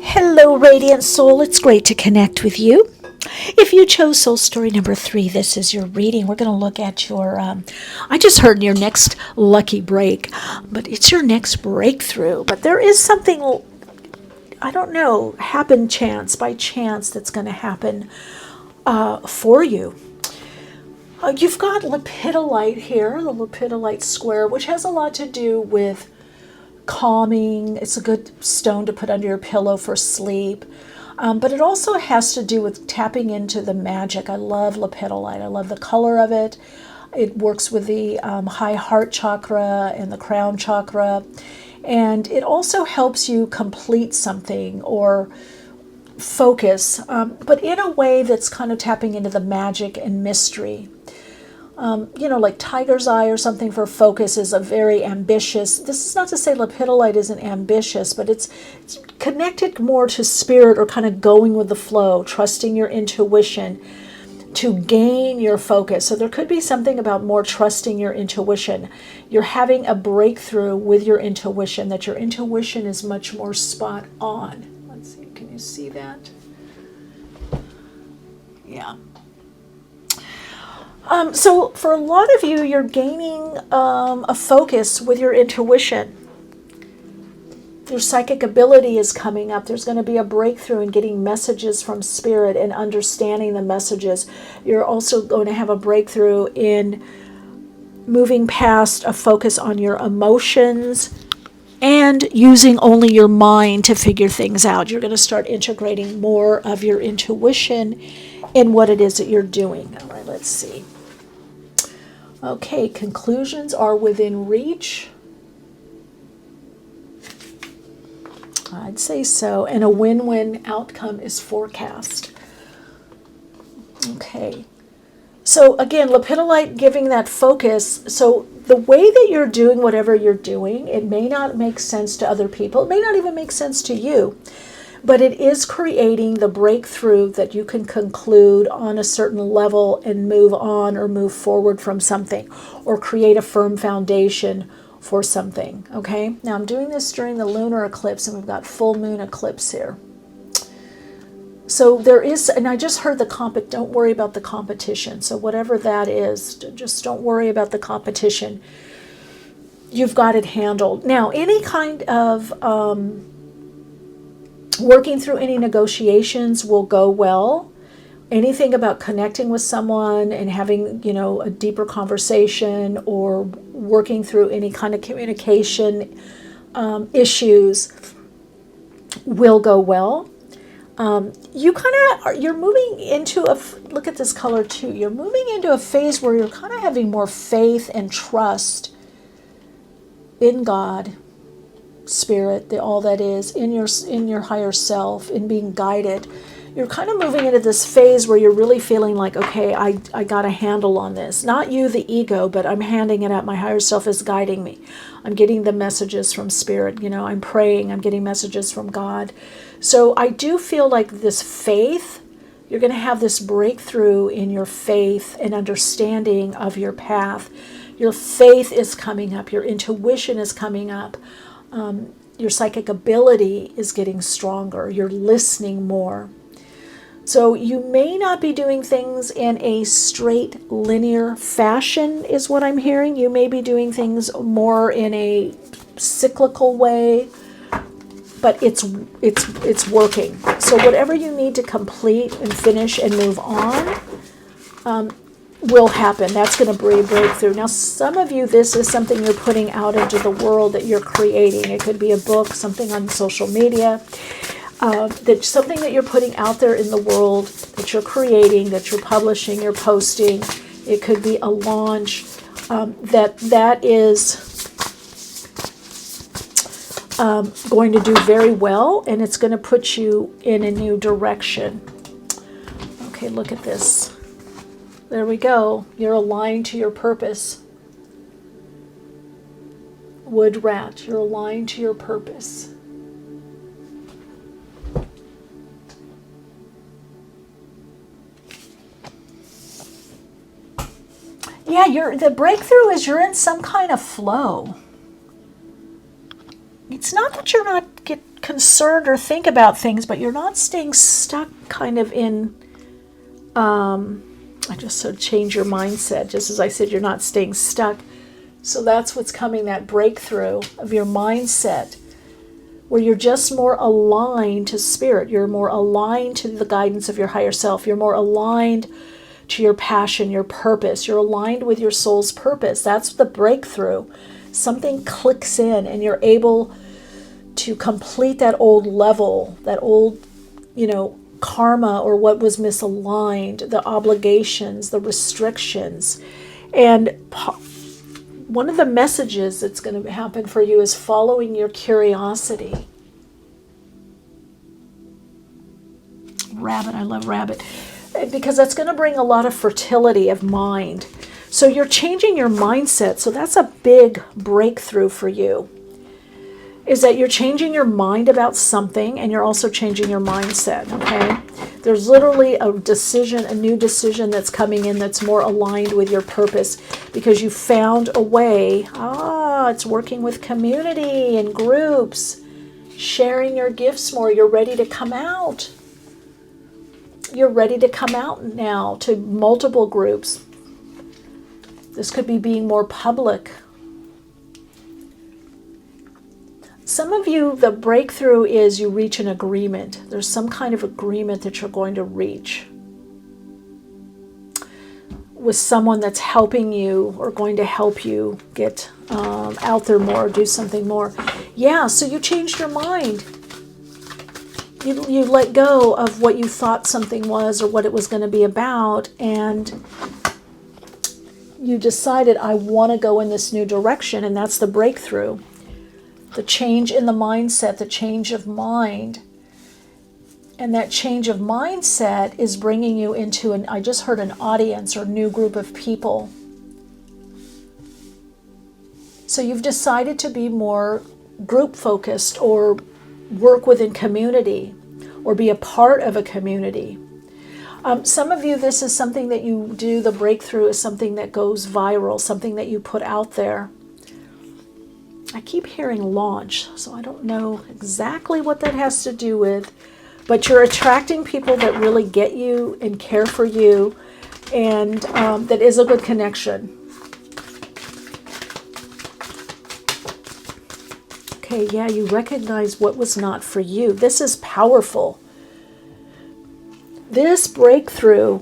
Hello, Radiant Soul. It's great to connect with you. If you chose Soul Story number 3, this is your reading. We're going to look at your, I just heard your next lucky break, but it's your next breakthrough. But there is something, I don't know, by chance that's going to happen for you. You've got Lepidolite here, the Lepidolite square, which has a lot to do with calming. It's a good stone to put under your pillow for sleep. But it also has to do with tapping into the magic. I love Lepidolite. I love the color of it. It works with the high heart chakra and the crown chakra. And it also helps you complete something or focus, but in a way that's kind of tapping into the magic and mystery. Like tiger's eye or something for focus is a very ambitious. This is not to say Lepidolite isn't ambitious, but it's connected more to spirit or kind of going with the flow, trusting your intuition to gain your focus. So there could be something about more trusting your intuition. You're having a breakthrough with your intuition, that your intuition is much more spot on. Let's see, can you see that? Yeah. So for a lot of you, you're gaining a focus with your intuition. Your psychic ability is coming up. There's going to be a breakthrough in getting messages from spirit and understanding the messages. You're also going to have a breakthrough in moving past a focus on your emotions and using only your mind to figure things out. You're going to start integrating more of your intuition in what it is that you're doing. All right, let's see. Okay, conclusions are within reach. I'd say so. And a win-win outcome is forecast. Okay. So again, Lepidolite giving that focus. So the way that you're doing whatever you're doing, it may not make sense to other people. It may not even make sense to you. But it is creating the breakthrough that you can conclude on a certain level and move on or move forward from something or create a firm foundation for something. Okay, now I'm doing this during the lunar eclipse and we've got full moon eclipse here. So there is, and I just heard don't worry about the competition. So whatever that is, just don't worry about the competition. You've got it handled. Now, any kind of working through any negotiations will go well. Anything about connecting with someone and having, a deeper conversation or working through any kind of communication issues will go well. You're moving into look at this color too. You're moving into a phase where you're kind of having more faith and trust in God, Spirit, all that is, in your higher self, in being guided. You're kind of moving into this phase where you're really feeling like, okay, I got a handle on this. Not you, the ego, but I'm handing it out. My higher self is guiding me. I'm getting the messages from Spirit. I'm praying. I'm getting messages from God. So I do feel like this faith, you're going to have this breakthrough in your faith and understanding of your path. Your faith is coming up. Your intuition is coming up. Your psychic ability is getting stronger. You're listening more. So you may not be doing things in a straight linear fashion is what I'm hearing. You may be doing things more in a cyclical way, but it's working. So whatever you need to complete and finish and move on will happen. That's going to break through. Now, some of you, this is something you're putting out into the world that you're creating. It could be a book, something on social media. That's something that you're putting out there in the world, that you're creating, that you're publishing, you're posting. It could be a launch that is going to do very well, and it's going to put you in a new direction. Okay, look at this. There we go. You're aligned to your purpose. Wood rat, you're aligned to your purpose. Yeah, the breakthrough is you're in some kind of flow. It's not that you're not get concerned or think about things, but you're not staying stuck kind of in, I just sort of change your mindset, just as I said, you're not staying stuck. So that's what's coming, that breakthrough of your mindset, where you're just more aligned to Spirit. You're more aligned to the guidance of your higher self. You're more aligned to your passion, your purpose. You're aligned with your soul's purpose. That's the breakthrough. Something clicks in and you're able to complete that old level, that old, karma or what was misaligned, the obligations, the restrictions. And one of the messages that's going to happen for you is following your curiosity. Rabbit, I love rabbit. Because that's going to bring a lot of fertility of mind. So you're changing your mindset. So that's a big breakthrough for you. Is that you're changing your mind about something and you're also changing your mindset, okay? There's literally a new decision that's coming in that's more aligned with your purpose because you found a way. It's working with community and groups, sharing your gifts more. You're ready to come out. You're ready to come out now to multiple groups. This could be being more public. Some of you, the breakthrough is you reach an agreement. There's some kind of agreement that you're going to reach with someone that's helping you or going to help you get out there more, do something more. Yeah, so you changed your mind. You let go of what you thought something was or what it was going to be about, and you decided, I want to go in this new direction, and that's the breakthrough. The change in the mindset, the change of mind. And that change of mindset is bringing you into I just heard an audience or new group of people. So you've decided to be more group focused or work within community or be a part of a community. Some of you, this is something that you do, the breakthrough is something that goes viral, something that you put out there. I keep hearing launch, so I don't know exactly what that has to do with. But you're attracting people that really get you and care for you, and that is a good connection. Okay, yeah, you recognize what was not for you. This is powerful. This breakthrough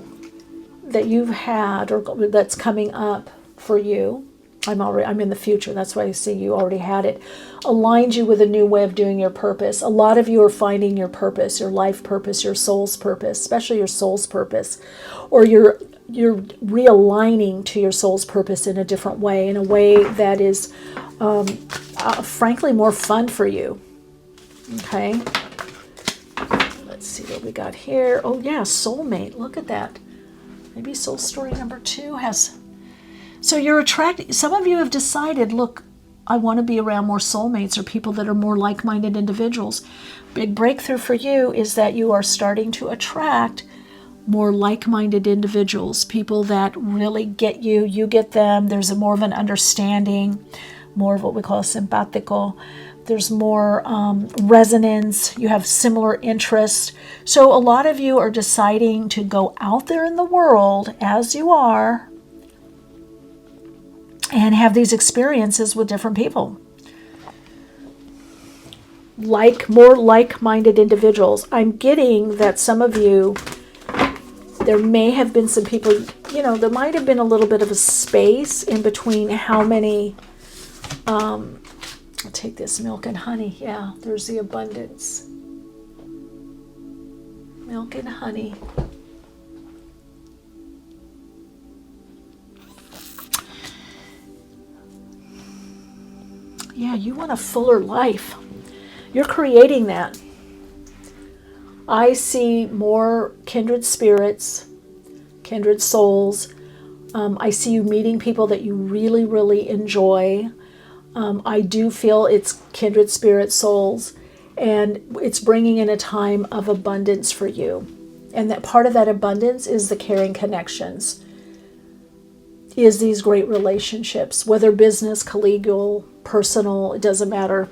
that you've had or that's coming up for you, I'm in the future, that's why I see you already had it, aligns you with a new way of doing your purpose. A lot of you are finding your purpose, your life purpose, your soul's purpose, especially your soul's purpose, or you're realigning to your soul's purpose in a different way, in a way that is frankly more fun for you. Okay, let's see what we got here. Oh yeah, soulmate, look at that. Maybe soul story number 2 has... So you're attracting, some of you have decided, look, I want to be around more soulmates or people that are more like-minded individuals. Big breakthrough for you is that you are starting to attract more like-minded individuals, people that really get you, you get them. There's more of an understanding, more of what we call simpatico. There's more resonance. You have similar interests. So a lot of you are deciding to go out there in the world as you are and have these experiences with different people. More like-minded individuals. I'm getting that some of you, there may have been some people, there might have been a little bit of a space in between how many, I'll take this milk and honey. Yeah, there's the abundance. Milk and honey. Yeah, you want a fuller life. You're creating that. I see more kindred spirits, kindred souls. I see you meeting people that you really, really enjoy. I do feel it's kindred spirit souls, and it's bringing in a time of abundance for you. And that part of that abundance is the caring connections, is these great relationships, whether business, collegial, personal, it doesn't matter.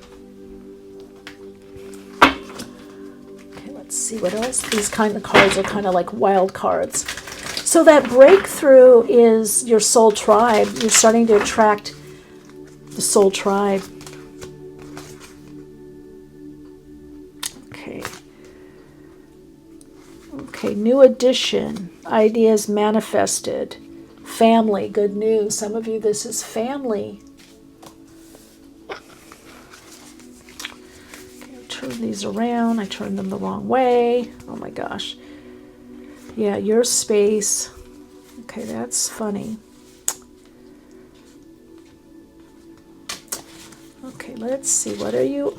Okay, let's see what else. These kind of cards are kind of like wild cards. So that breakthrough is your soul tribe. You're starting to attract the soul tribe. Okay, new addition, ideas manifested, family, good news. Some of you, this is family. Okay, turn these around. I turned them the wrong way. Oh my gosh. Yeah, your space. Okay, that's funny. Okay, let's see. What are you?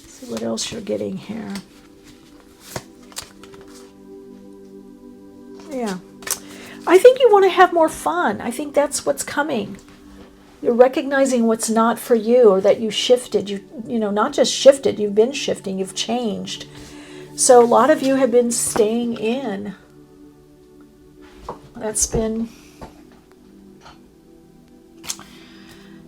See what else you're getting here. Yeah. I think you want to have more fun. I think that's what's coming. You're recognizing what's not for you, or that you shifted. You know, not just shifted, you've been shifting, you've changed. So a lot of you have been staying in. That's been,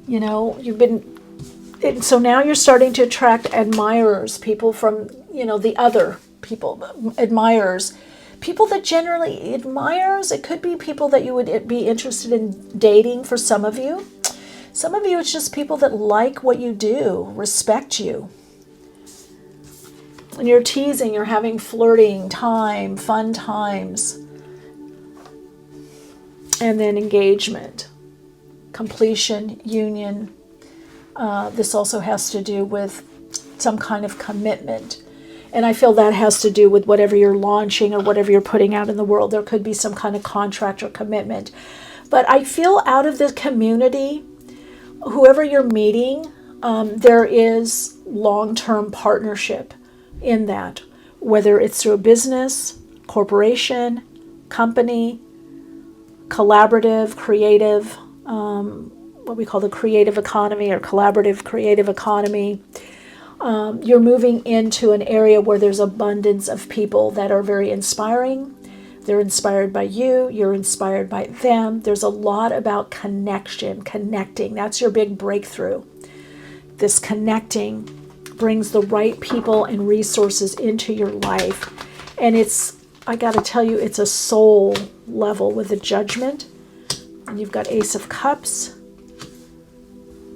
you know, you've been, so now you're starting to attract admirers, people from, you know, the other people, admirers. People that generally admires, it could be people that you would be interested in dating for some of you. Some of you, it's just people that like what you do, respect you. And you're teasing, you're having flirting time, fun times. And then engagement, completion, union. This also has to do with some kind of commitment. And I feel that has to do with whatever you're launching or whatever you're putting out in the world. There could be some kind of contract or commitment. But I feel out of this community, whoever you're meeting, there is long-term partnership in that, whether it's through a business, corporation, company, collaborative, creative, what we call the creative economy or collaborative creative economy. You're moving into an area where there's abundance of people that are very inspiring. They're inspired by you. You're inspired by them. There's a lot about connection, connecting. That's your big breakthrough. This connecting brings the right people and resources into your life. And I got to tell you, it's a soul level with the Judgment. And you've got Ace of Cups.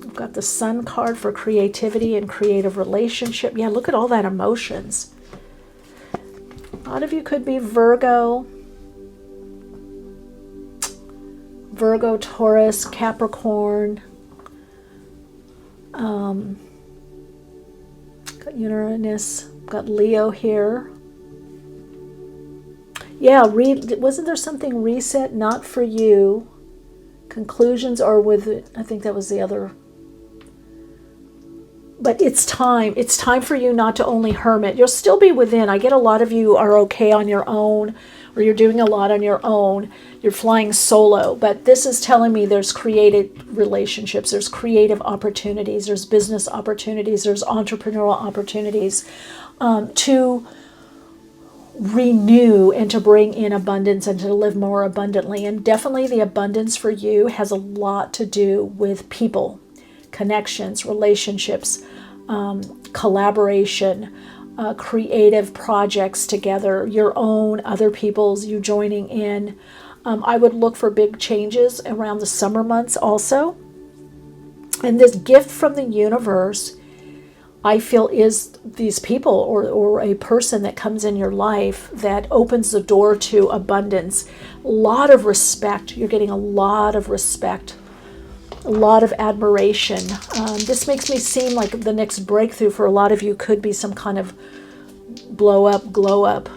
You've got the Sun card for creativity and creative relationship. Yeah, look at all that emotions. A lot of you could be Virgo, Taurus, Capricorn. Got Uranus, got Leo here. Yeah, wasn't there something reset, not for you? Conclusions are with, I think that was the other. But it's time. It's time for you not to only hermit. You'll still be within. I get a lot of you are okay on your own, or you're doing a lot on your own. You're flying solo. But this is telling me there's creative relationships. There's creative opportunities. There's business opportunities. There's entrepreneurial opportunities to renew and to bring in abundance and to live more abundantly. And definitely the abundance for you has a lot to do with people, connections, relationships, collaboration, creative projects together, your own, other people's, you joining in. I would look for big changes around the summer months also. And this gift from the universe, I feel, is these people or a person that comes in your life that opens the door to abundance. A lot of respect. You're getting a lot of respect, a lot of admiration. This makes me seem like the next breakthrough for a lot of you could be some kind of blow up, glow up,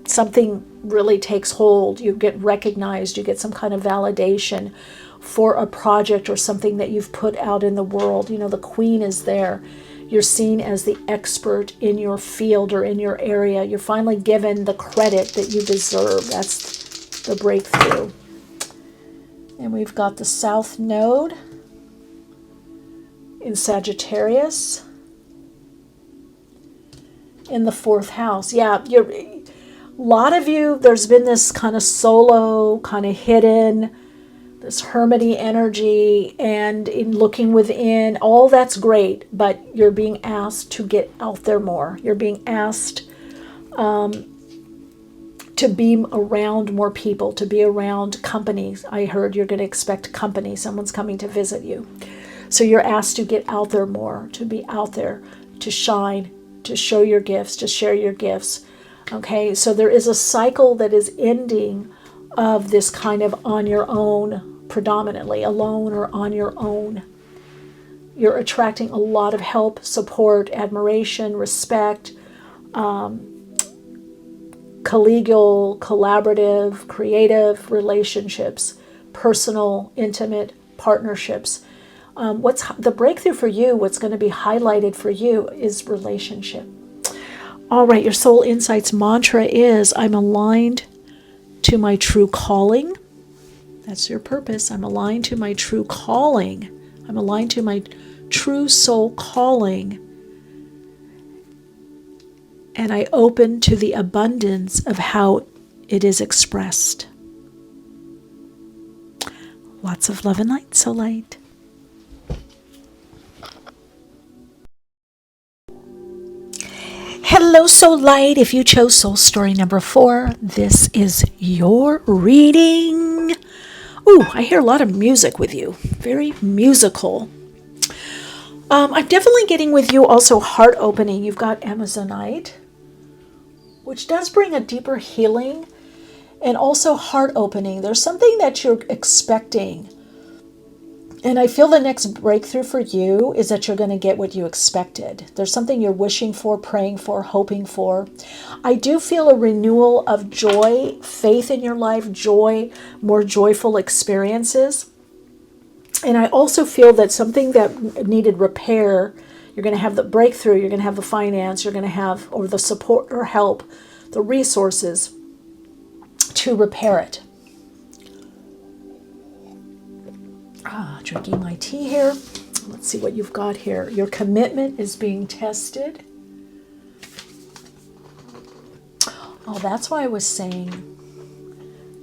something really takes hold. You get recognized, you get some kind of validation for a project or something that you've put out in the world. The Queen is there. You're seen as the expert in your field or in your area. You're finally given the credit that you deserve. That's the breakthrough. And we've got the South Node in Sagittarius in the 4th house. Yeah, a lot of you, there's been this kind of solo, kind of hidden, this hermity energy, and in looking within, all that's great, but you're being asked to get out there more. You're being asked to be around more people, to be around companies. I heard you're going to expect company. Someone's coming to visit you. So you're asked to get out there more, to be out there, to shine, to show your gifts, to share your gifts. Okay, so there is a cycle that is ending of this kind of on your own, predominantly alone or on your own. You're attracting a lot of help, support, admiration, respect, collegial, collaborative, creative relationships, personal, intimate partnerships. What's the breakthrough for you, what's going to be highlighted for you is relationship. All right, your Soul Insights mantra is, I'm aligned to my true calling. That's your purpose. I'm aligned to my true calling. I'm aligned to my true soul calling. And I open to the abundance of how it is expressed. Lots of love and light, Soulite. Hello, Soulite. If you chose Soul Story number 4, this is your reading. Ooh, I hear a lot of music with you. Very musical. I'm definitely getting with you also heart opening. You've got Amazonite, which does bring a deeper healing, and also heart opening. There's something that you're expecting. And I feel the next breakthrough for you is that you're going to get what you expected. There's something you're wishing for, praying for, hoping for. I do feel a renewal of joy, faith in your life, joy, more joyful experiences. And I also feel that something that needed repair, you're going to have the breakthrough, you're going to have the finance, you're going to have, or the support or help, the resources to repair it. Drinking my tea here. Let's see what you've got here. Your commitment is being tested. Oh, that's why I was saying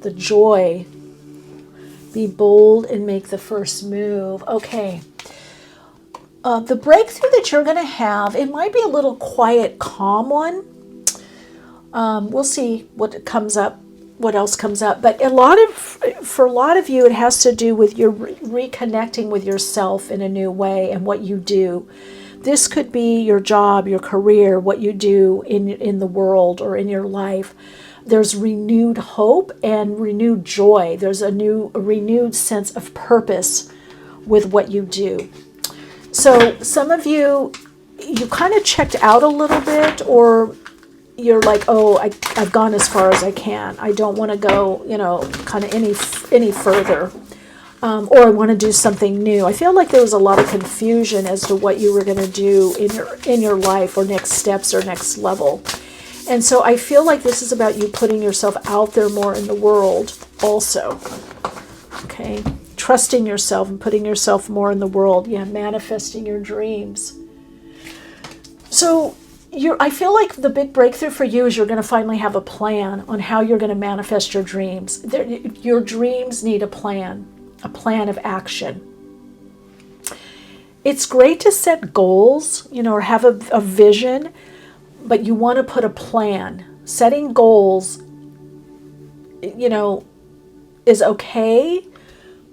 the joy. Be bold and make the first move. Okay. The breakthrough that you're going to have, it might be a little quiet, calm one. We'll see what comes up. What else comes up? But for a lot of you, it has to do with your reconnecting with yourself in a new way and what you do. This could be your job, your career, what you do in the world or in your life. There's renewed hope and renewed joy. There's a renewed sense of purpose with what you do. So some of you kind of checked out a little bit, or you're like, oh, I've gone as far as I can. I don't want to go, kind of any further. Or I want to do something new. I feel like there was a lot of confusion as to what you were going to do in your life, or next steps or next level. And so I feel like this is about you putting yourself out there more in the world also. Okay? Trusting yourself and putting yourself more in the world. Yeah, manifesting your dreams. So I feel like the big breakthrough for you is you're going to finally have a plan on how you're going to manifest your dreams. Your dreams need a plan of action. It's great to set goals, or have a vision, but you want to put a plan. Setting goals, is okay,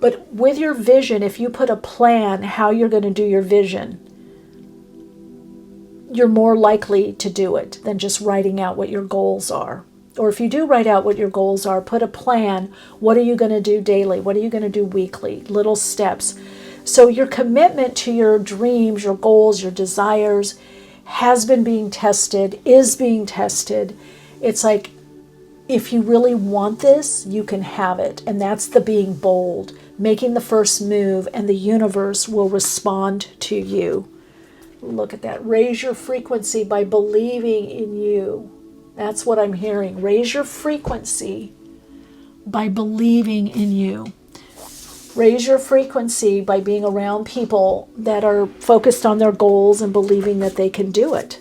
but with your vision, if you put a plan how you're going to do your vision, you're more likely to do it than just writing out what your goals are. Or if you do write out what your goals are, put a plan. What are you going to do daily? What are you going to do weekly? Little steps. So your commitment to your dreams, your goals, your desires has been being tested, is being tested. It's like, if you really want this, you can have it. And that's the being bold, making the first move, and the universe will respond to you. Look at that. Raise your frequency by believing in you. That's what I'm hearing. Raise your frequency by believing in you. Raise your frequency by being around people that are focused on their goals and believing that they can do it.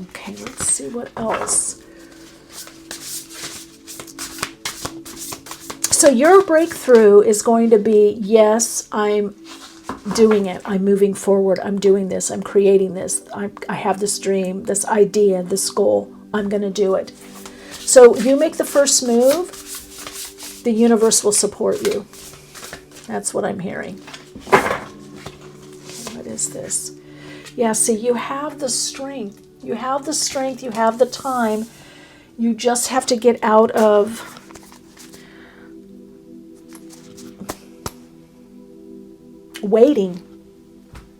Okay, let's see what else. So your breakthrough is going to be, yes, I'm doing it. I'm moving forward. I'm doing this. I'm creating this. I have this dream, this idea, this goal. I'm going to do it. So you make the first move, the universe will support you. That's what I'm hearing. Okay, what is this? Yeah, see, you have the strength. You have the strength. You have the time. You just have to get out of waiting.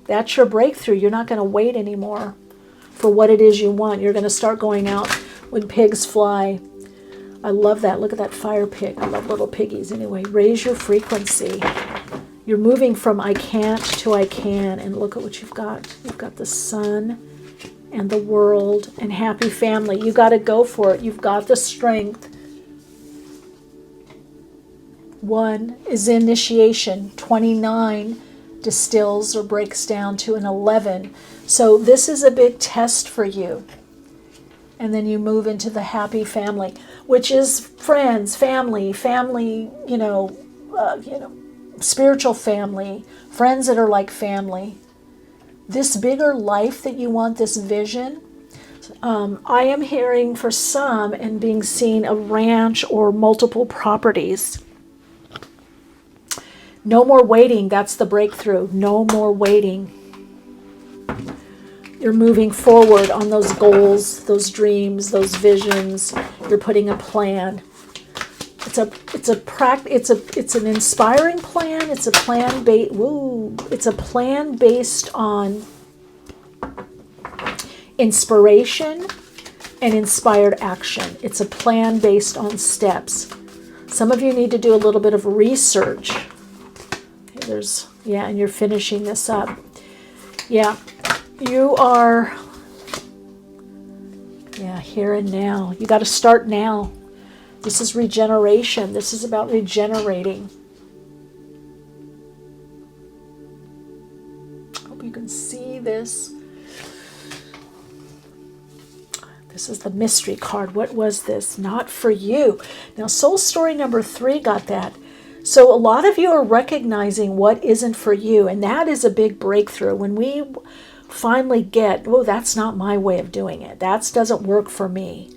That's your breakthrough. You're not going to wait anymore for what it is you want. You're going to start going out when pigs fly. I love that. Look at that fire pig. I love little piggies. Anyway, raise your frequency. You're moving from I can't to I can. And look at what you've got. You've got the sun and the world and happy family. You got to go for it. You've got the strength. 1 is initiation. 29 distills or breaks down to an 11. So this is a big test for you. And then you move into the happy family, which is friends, family, spiritual family, friends that are like family. This bigger life that you want, this vision, I am hearing for some and being seen a ranch or multiple properties. No more waiting. That's the breakthrough. No more waiting. You're moving forward on those goals, those dreams, those visions. You're putting a plan. It's an inspiring plan. It's a plan based on inspiration and inspired action. It's a plan based on steps. Some of you need to do a little bit of research. And you're finishing this up. Yeah, you are, here and now. You got to start now. This is regeneration. This is about regenerating. Hope you can see this. This is the mystery card. What was this? Not for you. Now, soul story number 3 got that. So a lot of you are recognizing what isn't for you, and that is a big breakthrough. When we finally get, that's not my way of doing it. That doesn't work for me.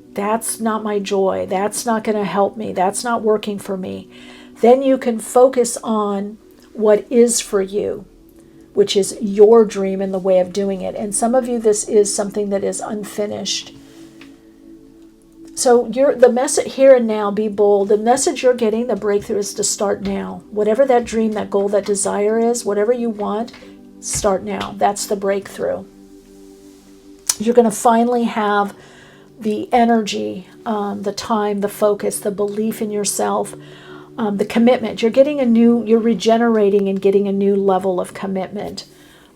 That's not my joy. That's not going to help me. That's not working for me. Then you can focus on what is for you, which is your dream and the way of doing it. And some of you, this is something that is unfinished. So the message here and now, be bold. The message you're getting, the breakthrough, is to start now. Whatever that dream, that goal, that desire is, whatever you want, start now. That's the breakthrough. You're going to finally have the energy, the time, the focus, the belief in yourself, the commitment. You're regenerating and getting a new level of commitment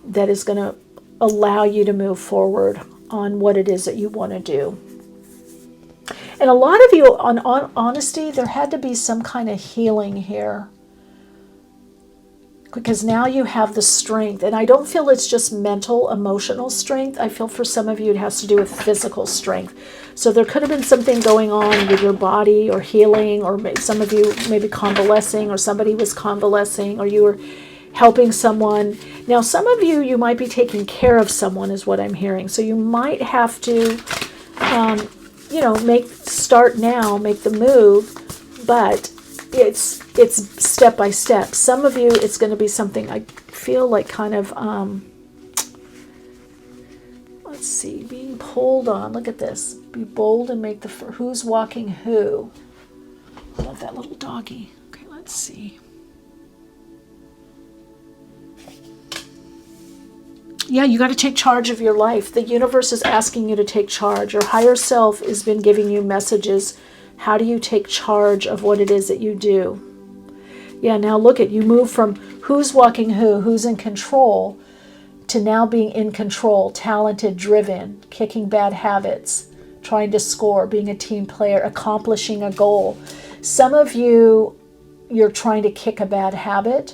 that is going to allow you to move forward on what it is that you want to do. And a lot of you, on honesty, there had to be some kind of healing here. Because now you have the strength. And I don't feel it's just mental, emotional strength. I feel for some of you it has to do with physical strength. So there could have been something going on with your body, or healing, or some of you maybe convalescing, or somebody was convalescing, or you were helping someone. Now, some of you might be taking care of someone, is what I'm hearing. So you might have to, start now, make the move, but it's step by step. Some of you, it's going to be something, I feel like kind of, let's see, being pulled on. Look at this. Be bold and make who's walking who. I love that little doggy. Okay, let's see. Yeah, you got to take charge of your life. The universe is asking you to take charge. Your higher self has been giving you messages. How do you take charge of what it is that you do? Yeah, now look at, you move from who's walking who's in control, to now being in control, talented, driven, kicking bad habits, trying to score, being a team player, accomplishing a goal. Some of you, you're trying to kick a bad habit,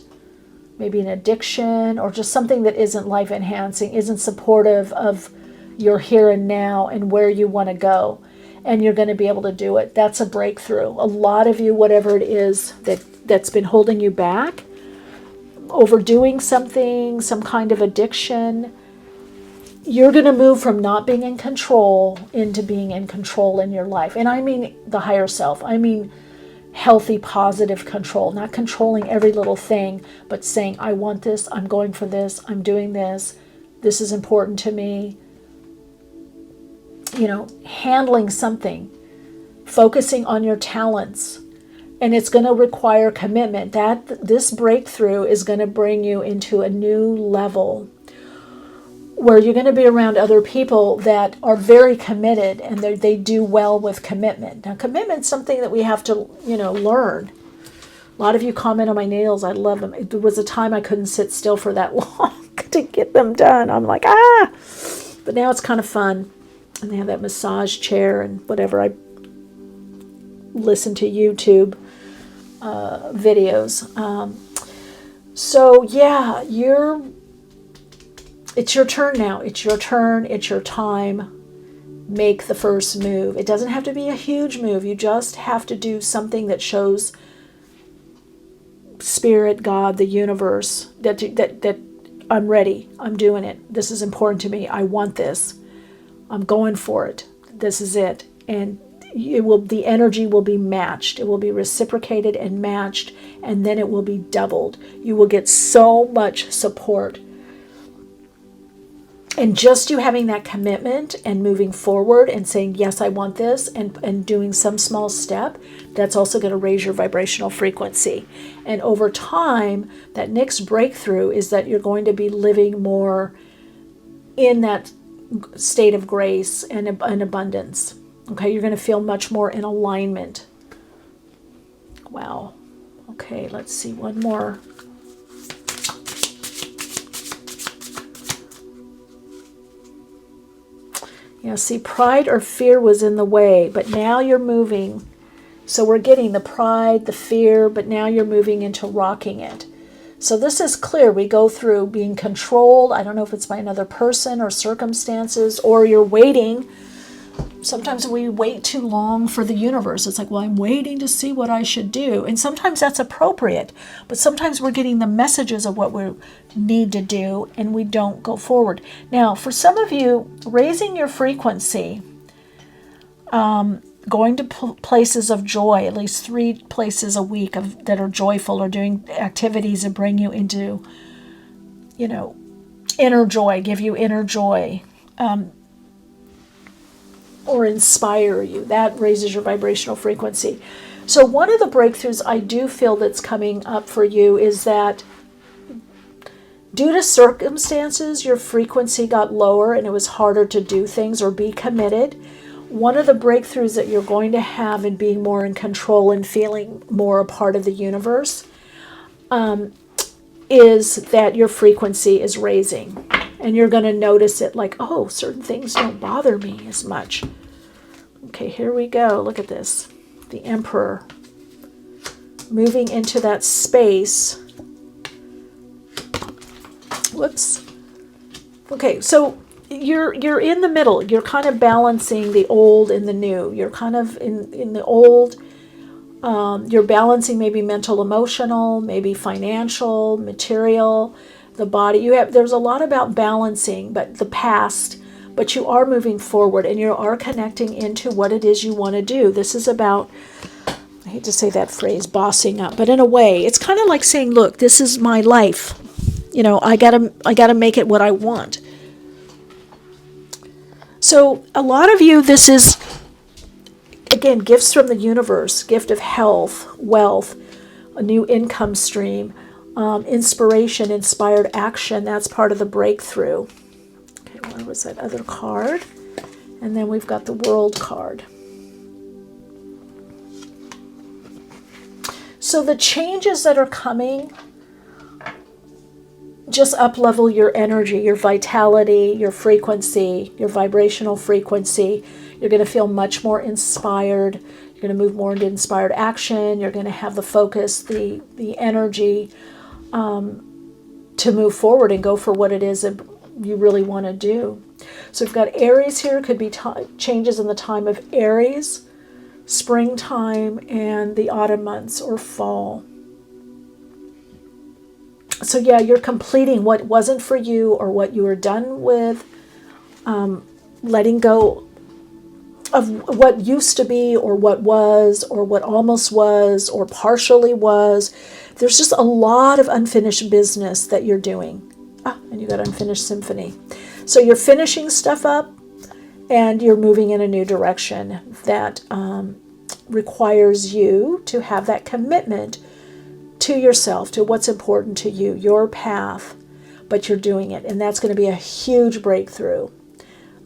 maybe an addiction, or just something that isn't life enhancing, isn't supportive of your here and now and where you want to go. And you're going to be able to do it. That's a breakthrough. A lot of you, whatever it is that's been holding you back, overdoing something, some kind of addiction, you're going to move from not being in control into being in control in your life. And I mean the higher self. I mean healthy, positive control, not controlling every little thing, but saying, I want this, I'm going for this, I'm doing this is important to me. Handling something, focusing on your talents, and it's going to require commitment. This breakthrough is going to bring you into a new level where you're going to be around other people that are very committed, and they do well with commitment. Now, commitment's something that we have to, learn. A lot of you comment on my nails. I love them. There was a time I couldn't sit still for that long to get them done. I'm like, but now it's kind of fun. And they have that massage chair and whatever. I listen to YouTube videos. So yeah, it's your turn now. It's your turn. It's your time. Make the first move. It doesn't have to be a huge move. You just have to do something that shows Spirit, God, the universe, that I'm ready. I'm doing it. This is important to me. I want this. I'm going for it. This is it. And the energy will be matched. It will be reciprocated and matched, and then it will be doubled. You will get so much support. And just you having that commitment and moving forward and saying, yes, I want this, and doing some small step, that's also going to raise your vibrational frequency. And over time, that next breakthrough is that you're going to be living more in that state of grace and abundance. Okay, you're going to feel much more in alignment. Wow. Okay, let's see one more. Yeah, see, pride or fear was in the way, but now you're moving. So we're getting the pride, the fear, but now you're moving into rocking it. So this is clear. We go through being controlled. I don't know if it's by another person or circumstances, or you're waiting. Sometimes we wait too long for the universe. It's like, well, I'm waiting to see what I should do. And sometimes that's appropriate. But sometimes we're getting the messages of what we need to do, and we don't go forward. Now, for some of you, raising your frequency, going to places of joy, at least 3 places a week that are joyful, or doing activities that bring you into, inner joy, give you inner joy, or inspire you. That raises your vibrational frequency. So one of the breakthroughs I do feel that's coming up for you is that due to circumstances, your frequency got lower and it was harder to do things or be committed. One of the breakthroughs that you're going to have in being more in control and feeling more a part of the universe is that your frequency is raising. And you're going to notice it like, oh, certain things don't bother me as much. Okay, here we go. Look at this. The Emperor moving into that space. Whoops. Okay, so you're in the middle. You're kind of balancing the old and the new. You're kind of in the old. You're balancing maybe mental, emotional, maybe financial, material, the body. There's a lot about balancing, but the past, but you are moving forward and you are connecting into what it is you want to do. This is about, I hate to say that phrase, bossing up, but in a way, it's kind of like saying, look, this is my life. I gotta make it what I want. So a lot of you, this is, again, gifts from the universe, gift of health, wealth, a new income stream, inspiration, inspired action. That's part of the breakthrough. Okay, where was that other card? And then we've got the World card. So the changes that are coming just up-level your energy, your vitality, your frequency, your vibrational frequency. You're going to feel much more inspired. You're going to move more into inspired action. You're going to have the focus, the energy to move forward and go for what it is that you really want to do. So we've got Aries here. Could be changes in the time of Aries, springtime, and the autumn months or fall. So yeah, you're completing what wasn't for you or what you were done with, letting go of what used to be or what was or what almost was or partially was. There's just a lot of unfinished business that you're doing. And you got Unfinished Symphony. So you're finishing stuff up and you're moving in a new direction that requires you to have that commitment to yourself, to what's important to you, your path, but you're doing it. And that's going to be a huge breakthrough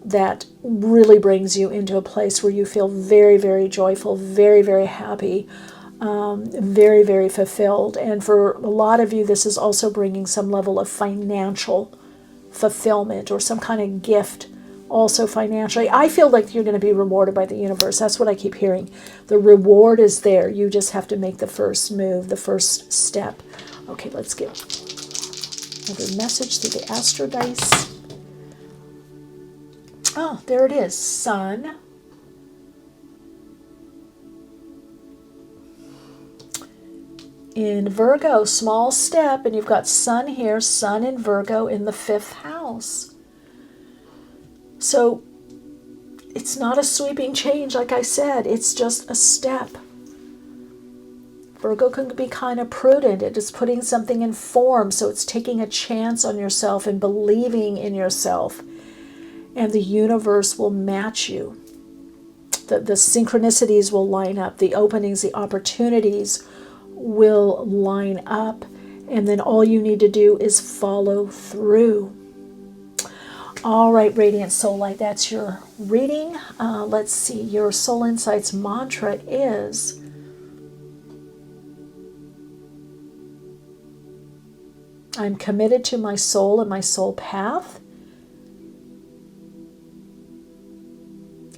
that really brings you into a place where you feel very, very joyful, very, very happy, very, very fulfilled. And for a lot of you, this is also bringing some level of financial fulfillment or some kind of gift also financially. I feel like you're going to be rewarded by the universe. That's what I keep hearing. The reward is there. You just have to make the first move, the first step. Okay, let's get another message through the Astro Dice. Oh, there it is. Sun. In Virgo, small step, and you've got Sun here, Sun in Virgo in the 5th house. So it's not a sweeping change, like I said. It's just a step. Virgo can be kind of prudent. It is putting something in form, so it's taking a chance on yourself and believing in yourself. And the universe will match you. The synchronicities will line up. The openings, the opportunities will line up. And then all you need to do is follow through. All right, Radiant Soul Light, that's your reading. Let's see, your Soul Insights mantra is, I'm committed to my soul and my soul path,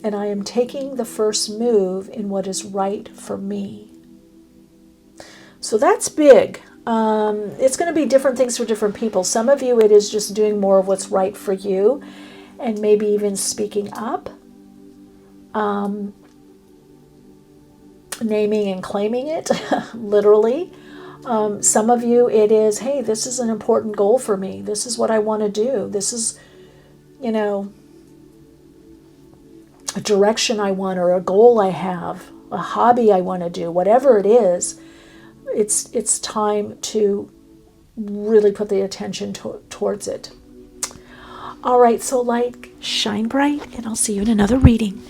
and I am taking the first move in what is right for me. So that's big. It's going to be different things for different people. Some of you, it is just doing more of what's right for you, and maybe even speaking up, naming and claiming it, literally. Some of you, it is, hey, this is an important goal for me. This is what I want to do. This is, a direction I want, or a goal I have, a hobby I want to do, whatever it is. It's time to really put the attention towards it. All right, so light, shine bright, and I'll see you in another reading.